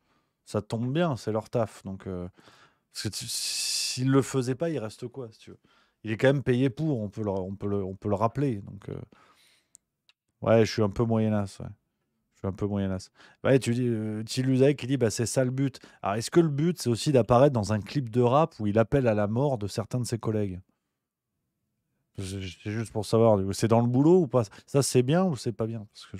Ça tombe bien, c'est leur taf. Donc, parce que s'ils le faisaient pas, il reste quoi, si tu veux? Il est quand même payé pour, on peut le rappeler. Donc, ouais, je suis un peu moyenasse, ouais. Je suis un peu moyenasse. Ouais, tu dis, Tiluzaï qui dit, bah, c'est ça le but. Alors, est-ce que le but, c'est aussi d'apparaître dans un clip de rap où il appelle à la mort de certains de ses collègues? C'est juste pour savoir, c'est dans le boulot ou pas? Ça, c'est bien ou c'est pas bien? Parce que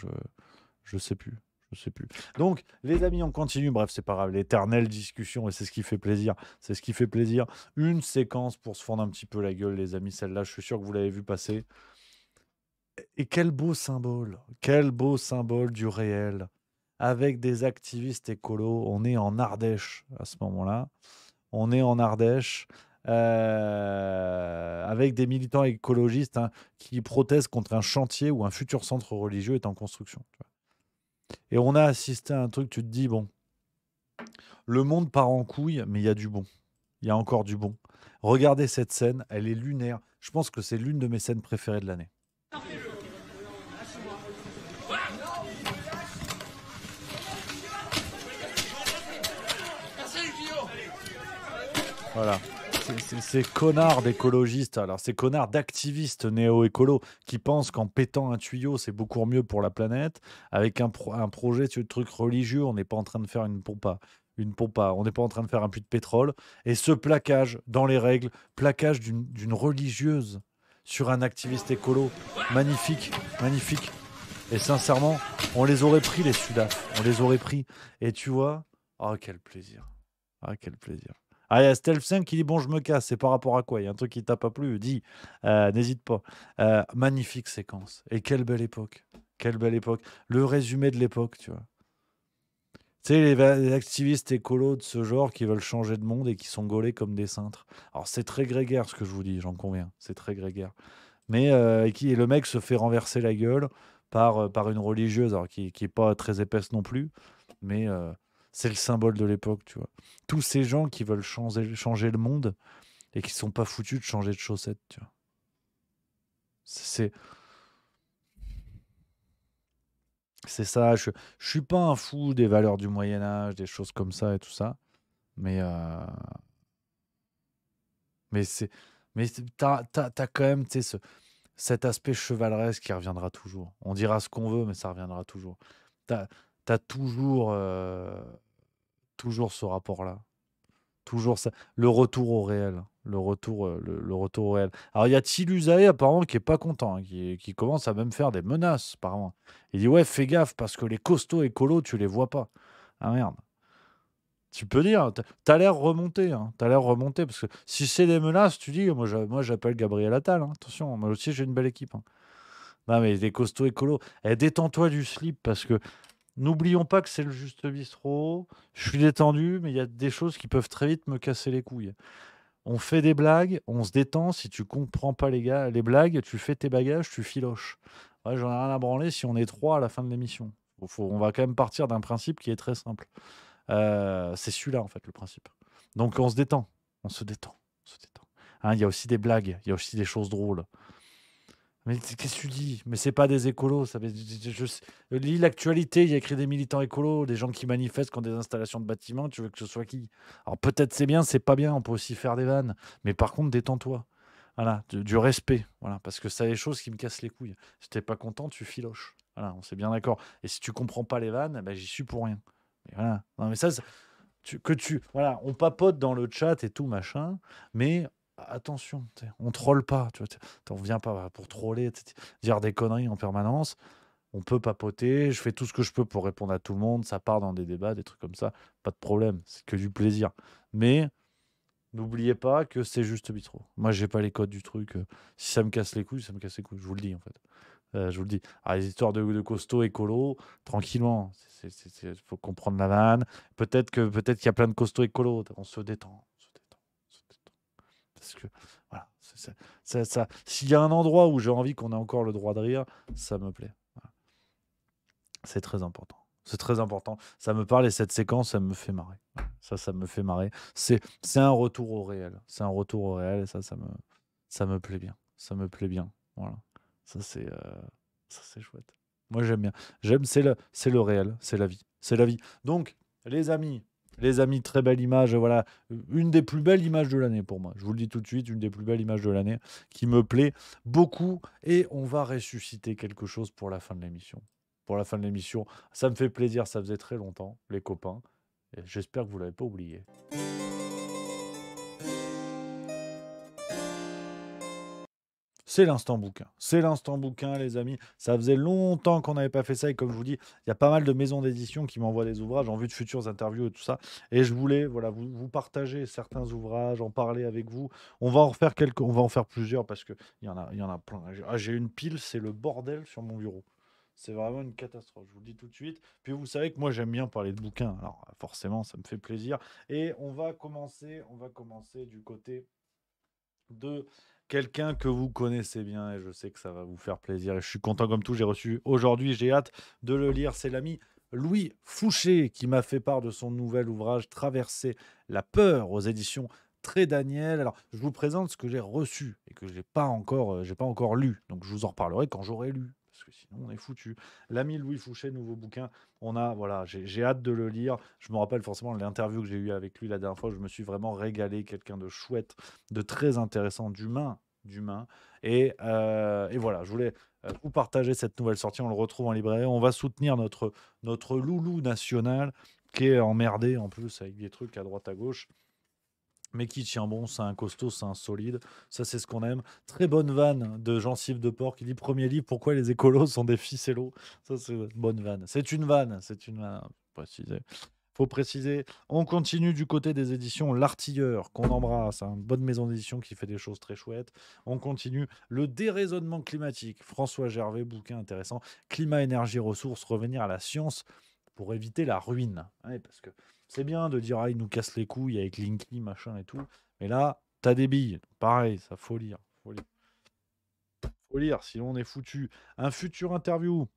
je sais plus. Je sais plus. Donc, les amis, on continue. Bref, c'est pas grave. L'éternelle discussion, et c'est ce qui fait plaisir. C'est ce qui fait plaisir. Une séquence pour se fendre un petit peu la gueule, les amis. Celle-là, je suis sûr que vous l'avez vu passer. Et quel beau symbole. Quel beau symbole du réel. Avec des activistes écolos. On est en Ardèche à ce moment-là. On est en Ardèche. Avec des militants écologistes, hein, qui protestent contre un chantier où un futur centre religieux est en construction. Tu vois. Et on a assisté à un truc, tu te dis, bon, le monde part en couille, mais il y a du bon. Il y a encore du bon. Regardez cette scène, elle est lunaire. Je pense que c'est l'une de mes scènes préférées de l'année. Voilà. Ces connards d'écologistes, alors ces connards d'activistes néo-écolos qui pensent qu'en pétant un tuyau, c'est beaucoup mieux pour la planète, avec un projet de truc religieux, on n'est pas en train de faire une pompa. On n'est pas en train de faire un puits de pétrole. Et ce plaquage dans les règles, plaquage d'une religieuse sur un activiste écolo, magnifique, magnifique. Et sincèrement, on les aurait pris, les Sudaf, on les aurait pris. Et tu vois, oh quel plaisir, ah quel plaisir. Ah, il y a Stelf5 qui dit bon, je me casse. C'est par rapport à quoi? Il y a un truc qui t'a pas plu. Dis, n'hésite pas. Magnifique séquence. Et quelle belle époque. Quelle belle époque. Le résumé de l'époque, tu vois. Tu sais, les activistes écolos de ce genre qui veulent changer de monde et qui sont gaulés comme des cintres. Alors, c'est très grégaire ce que je vous dis, j'en conviens. C'est très grégaire. Mais le mec se fait renverser la gueule par une religieuse, alors qui n'est pas très épaisse non plus. Mais. C'est le symbole de l'époque, tu vois. Tous ces gens qui veulent changer le monde et qui sont pas foutus de changer de chaussettes, tu vois. C'est ça. Je suis pas un fou des valeurs du Moyen-Âge, des choses comme ça et tout ça. Mais Mais t'as quand même, tu sais, cet aspect chevaleresque qui reviendra toujours. On dira ce qu'on veut, mais ça reviendra toujours. T'as as toujours ce rapport-là. Toujours ça. Le retour au réel. Le retour au réel. Alors, il y a Tilusae, apparemment, qui est pas content, hein, qui commence à même faire des menaces, apparemment. Il dit, ouais, fais gaffe, parce que les costauds écolos, tu les vois pas. Ah merde. Tu peux dire, t'as l'air remonté, hein. T'as l'air remonté, parce que si c'est des menaces, tu dis, moi j'appelle Gabriel Attal, hein. Attention, moi aussi j'ai une belle équipe, hein. Non, mais des costauds écolos. Eh, détends-toi du slip, parce que n'oublions pas que c'est le juste bistrot. Je suis détendu, mais il y a des choses qui peuvent très vite me casser les couilles. On fait des blagues, on se détend. Si tu comprends pas les blagues, tu fais tes bagages, tu filoches. Ouais, j'en ai rien à branler si on est trois à la fin de l'émission. On va quand même partir d'un principe qui est très simple. C'est celui-là, en fait, le principe. Donc, on se détend. On se détend. On se détend. Hein, il y a aussi des blagues. Il y a aussi des choses drôles. Mais qu'est-ce que tu dis? Mais c'est pas des écolos. Lis l'actualité. Il y a écrit des militants écolos, des gens qui manifestent contre des installations de bâtiments. Tu veux que ce soit qui? Alors, peut-être c'est bien, c'est pas bien. On peut aussi faire des vannes. Mais par contre, détends-toi. Voilà, du respect. Voilà, parce que c'est des choses qui me cassent les couilles. Si t'es pas content, tu filoches. Voilà, on s'est bien d'accord. Et si tu comprends pas les vannes, ben, j'y suis pour rien. Mais voilà. Non, mais ça, voilà, on papote dans le chat et tout machin, mais attention, on troll pas, tu vois, on vient pas pour troller, dire des conneries en permanence. On peut papoter, je fais tout ce que je peux pour répondre à tout le monde, ça part dans des débats, des trucs comme ça, pas de problème, c'est que du plaisir. Mais n'oubliez pas que c'est juste bistrot. Moi, j'ai pas les codes du truc. Si ça me casse les couilles, ça me casse les couilles, je vous le dis en fait. Je vous le dis. Alors, les histoires de costaud écolo, tranquillement. Il faut comprendre la vanne. Peut-être qu'il y a plein de costauds écolos. On se détend. On se détend. On se détend. Parce que, voilà. S'il y a un endroit où j'ai envie qu'on ait encore le droit de rire, ça me plaît. Voilà. C'est très important. C'est très important. Ça me parle et cette séquence, ça me fait marrer. Ça me fait marrer. C'est un retour au réel. C'est un retour au réel et ça me plaît bien. Ça me plaît bien. Voilà. Ça, c'est chouette. Moi, j'aime bien. C'est le réel, c'est la vie. C'est la vie. Donc, les amis, très belle image. Voilà, une des plus belles images de l'année pour moi. Je vous le dis tout de suite, une des plus belles images de l'année qui me plaît beaucoup. Et on va ressusciter quelque chose pour la fin de l'émission. Pour la fin de l'émission, ça me fait plaisir. Ça faisait très longtemps, les copains. Et j'espère que vous l'avez pas oublié. C'est l'instant bouquin. C'est l'instant bouquin, les amis. Ça faisait longtemps qu'on n'avait pas fait ça. Et comme je vous dis, il y a pas mal de maisons d'édition qui m'envoient des ouvrages en vue de futures interviews et tout ça. Et je voulais vous partager certains ouvrages, en parler avec vous. On va en faire plusieurs parce qu'il y en a plein. J'ai une pile, c'est le bordel sur mon bureau. C'est vraiment une catastrophe, je vous le dis tout de suite. Puis vous savez que moi j'aime bien parler de bouquins. Alors forcément, ça me fait plaisir. Et on va commencer du côté de quelqu'un que vous connaissez bien et je sais que ça va vous faire plaisir et je suis content comme tout. J'ai reçu aujourd'hui, j'ai hâte de le lire. C'est l'ami Louis Fouché qui m'a fait part de son nouvel ouvrage Traverser la peur aux éditions Très Daniel. Alors, je vous présente ce que j'ai reçu et que j'ai pas encore lu. Donc, je vous en reparlerai quand j'aurai lu. Parce que sinon, on est foutu. L'ami Louis Fouché, nouveau bouquin. J'ai hâte de le lire. Je me rappelle forcément l'interview que j'ai eue avec lui la dernière fois. Je me suis vraiment régalé. Quelqu'un de chouette, de très intéressant, d'humain. Et voilà, je voulais vous partager cette nouvelle sortie. On le retrouve en librairie. On va soutenir notre loulou national qui est emmerdé en plus avec des trucs à droite à gauche. Mais qui tient bon, c'est un costaud, c'est un solide. Ça, c'est ce qu'on aime. Très bonne vanne de Jean-Yves Deport qui dit premier livre, pourquoi les écolos sont des ficellos. Ça, c'est une bonne vanne. C'est une vanne. Faut préciser. On continue du côté des éditions L'Artilleur, qu'on embrasse. Une bonne maison d'édition qui fait des choses très chouettes. On continue. Le déraisonnement climatique. François Gervais, bouquin intéressant. Climat, énergie, ressources, revenir à la science pour éviter la ruine. Ouais, parce que c'est bien de dire, il nous casse les couilles avec Linky, machin et tout. Mais là, t'as des billes. Pareil, ça faut lire. Faut lire, sinon on est foutu. Un futur interview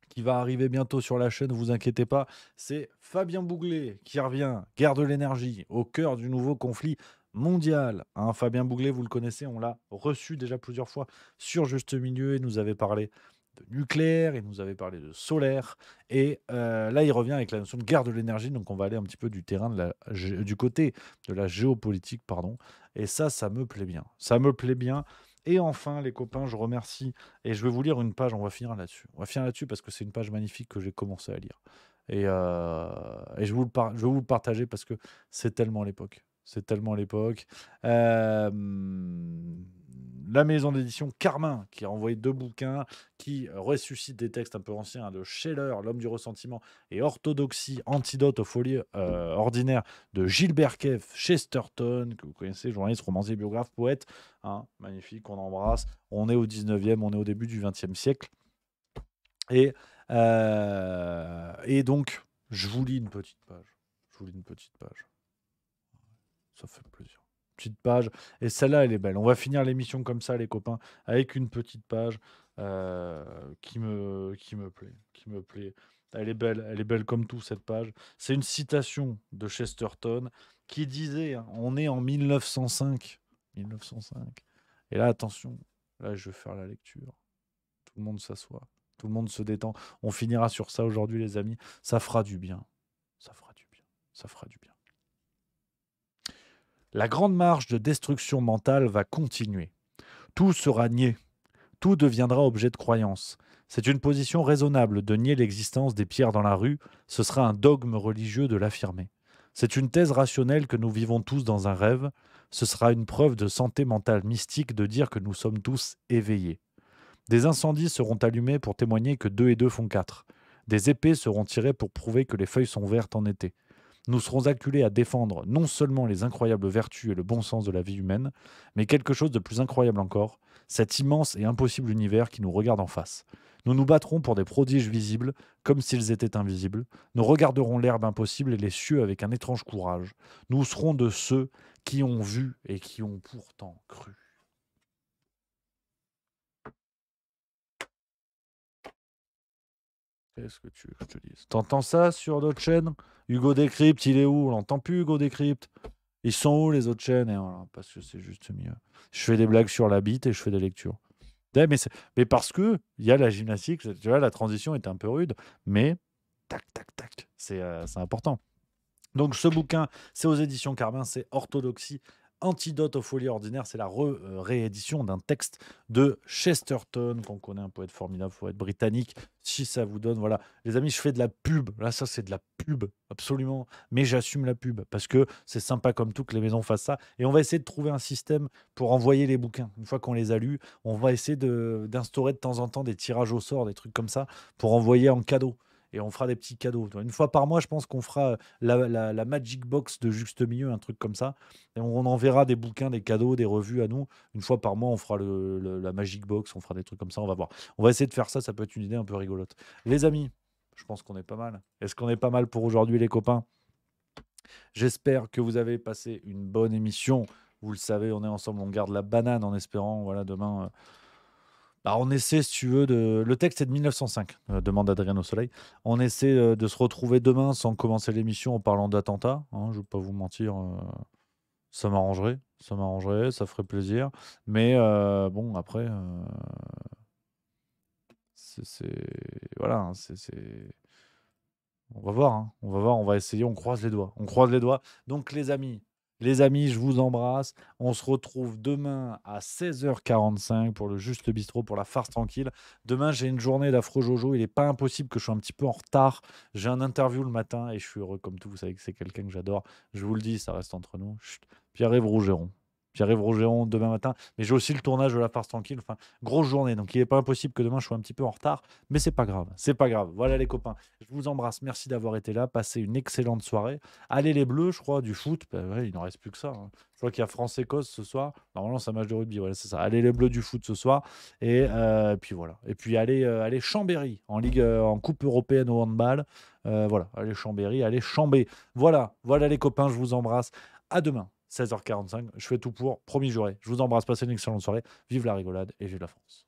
qui va arriver bientôt sur la chaîne, vous inquiétez pas. C'est Fabien Bouglet qui revient. Guerre de l'énergie, au cœur du nouveau conflit mondial. Fabien Bouglet, vous le connaissez, on l'a reçu déjà plusieurs fois sur Juste Milieu et nous avait parlé de nucléaire, il nous avait parlé de solaire, et là, il revient avec la notion de guerre de l'énergie, donc on va aller un petit peu du terrain du côté de la géopolitique, pardon, et ça me plaît bien. Ça me plaît bien. Et enfin, les copains, je remercie, et je vais vous lire une page, on va finir là-dessus. On va finir là-dessus parce que c'est une page magnifique que j'ai commencé à lire. Et je vais vous le partager parce que c'est tellement l'époque. C'est tellement l'époque. La maison d'édition Carmin, qui a envoyé 2 bouquins, qui ressuscite des textes un peu anciens de Scheller, L'homme du ressentiment, et Orthodoxie, antidote aux folies ordinaires de Gilbert Keith, Chesterton, que vous connaissez, journaliste, romancier, biographe, poète. Hein, magnifique, on embrasse. On est au 19e, on est au début du 20e siècle. Et donc, je vous lis une petite page. Je vous lis une petite page. Ça fait plaisir. Petite page. Et celle-là, elle est belle. On va finir l'émission comme ça, les copains, avec une petite page qui me plaît. Qui me plaît. Elle est belle comme tout, cette page. C'est une citation de Chesterton qui disait, hein, on est en 1905. 1905. Et là, attention, là, je vais faire la lecture. Tout le monde s'assoit. Tout le monde se détend. On finira sur ça aujourd'hui, les amis. Ça fera du bien. Ça fera du bien. Ça fera du bien. La grande marche de destruction mentale va continuer. Tout sera nié. Tout deviendra objet de croyance. C'est une position raisonnable de nier l'existence des pierres dans la rue. Ce sera un dogme religieux de l'affirmer. C'est une thèse rationnelle que nous vivons tous dans un rêve. Ce sera une preuve de santé mentale mystique de dire que nous sommes tous éveillés. Des incendies seront allumés pour témoigner que 2 et 2 font 4. Des épées seront tirées pour prouver que les feuilles sont vertes en été. Nous serons acculés à défendre non seulement les incroyables vertus et le bon sens de la vie humaine, mais quelque chose de plus incroyable encore, cet immense et impossible univers qui nous regarde en face. Nous nous battrons pour des prodiges visibles, comme s'ils étaient invisibles. Nous regarderons l'herbe impossible et les cieux avec un étrange courage. Nous serons de ceux qui ont vu et qui ont pourtant cru. Qu'est-ce que tu veux que je te dise? T'entends ça sur d'autres chaînes? Hugo Décrypte, il est où? On l'entend plus, Hugo Décrypte. Ils sont où, les autres chaînes? Et voilà, parce que c'est juste mieux. Je fais des blagues sur la bite et je fais des lectures. Ouais, mais parce que il y a la gymnastique, tu vois, la transition est un peu rude, mais tac, tac, tac, c'est important. Donc ce bouquin, c'est aux éditions Carmin, c'est Orthodoxie, antidote aux folies ordinaires. C'est la réédition d'un texte de Chesterton, qu'on connaît, un poète formidable, poète britannique. Si ça vous donne, voilà. Les amis, je fais de la pub. Là, ça, c'est de la pub, absolument. Mais j'assume la pub, parce que c'est sympa comme tout que les maisons fassent ça. Et on va essayer de trouver un système pour envoyer les bouquins. Une fois qu'on les a lus, on va essayer d'instaurer de temps en temps des tirages au sort, des trucs comme ça, pour envoyer en cadeau. Et on fera des petits cadeaux. Une fois par mois, je pense qu'on fera la Magic Box de Juste Milieu, un truc comme ça. Et on enverra des bouquins, des cadeaux, des revues à nous. Une fois par mois, on fera la Magic Box, on fera des trucs comme ça, on va voir. On va essayer de faire ça, ça peut être une idée un peu rigolote. Les amis, je pense qu'on est pas mal. Est-ce qu'on est pas mal pour aujourd'hui, les copains? J'espère que vous avez passé une bonne émission. Vous le savez, on est ensemble, on garde la banane en espérant, voilà, demain... on essaie, si tu veux, le texte est de 1905, demande Adrien au Soleil. On essaie de se retrouver demain sans commencer l'émission en parlant d'attentats. Hein, je ne vais pas vous mentir, ça m'arrangerait, ça ferait plaisir. Mais bon, après, voilà, hein, on va voir, hein, on va essayer, on croise les doigts. On croise les doigts. Donc les amis, je vous embrasse. On se retrouve demain à 16h45 pour le Juste Bistrot, pour la farce tranquille. Demain, j'ai une journée d'affreux Jojo. Il n'est pas impossible que je sois un petit peu en retard. J'ai un interview le matin et je suis heureux comme tout. Vous savez que c'est quelqu'un que j'adore. Je vous le dis, ça reste entre nous. Chut. Pierre-Yves Rougeron. Pierre-Yves Rougeron demain matin. Mais j'ai aussi le tournage de la farce tranquille. Enfin, grosse journée. Donc, il n'est pas impossible que demain, je sois un petit peu en retard. Mais c'est pas grave. C'est pas grave. Voilà, les copains. Je vous embrasse. Merci d'avoir été là. Passez une excellente soirée. Allez, les Bleus, je crois, du foot. Ben ouais, il n'en reste plus que ça. Hein. Je crois qu'il y a France-Écosse ce soir. Normalement, c'est un match de rugby. Voilà, c'est ça. Allez, les Bleus du foot ce soir. Et puis voilà. Et puis, allez Chambéry en Ligue, en Coupe européenne au handball. Voilà. Allez, Chambéry. Allez, Chambé. Voilà. Voilà, les copains. Je vous embrasse. À demain. 16h45, je fais tout pour, promis j'aurai. Je vous embrasse, passez une excellente soirée, vive la rigolade et vive la France.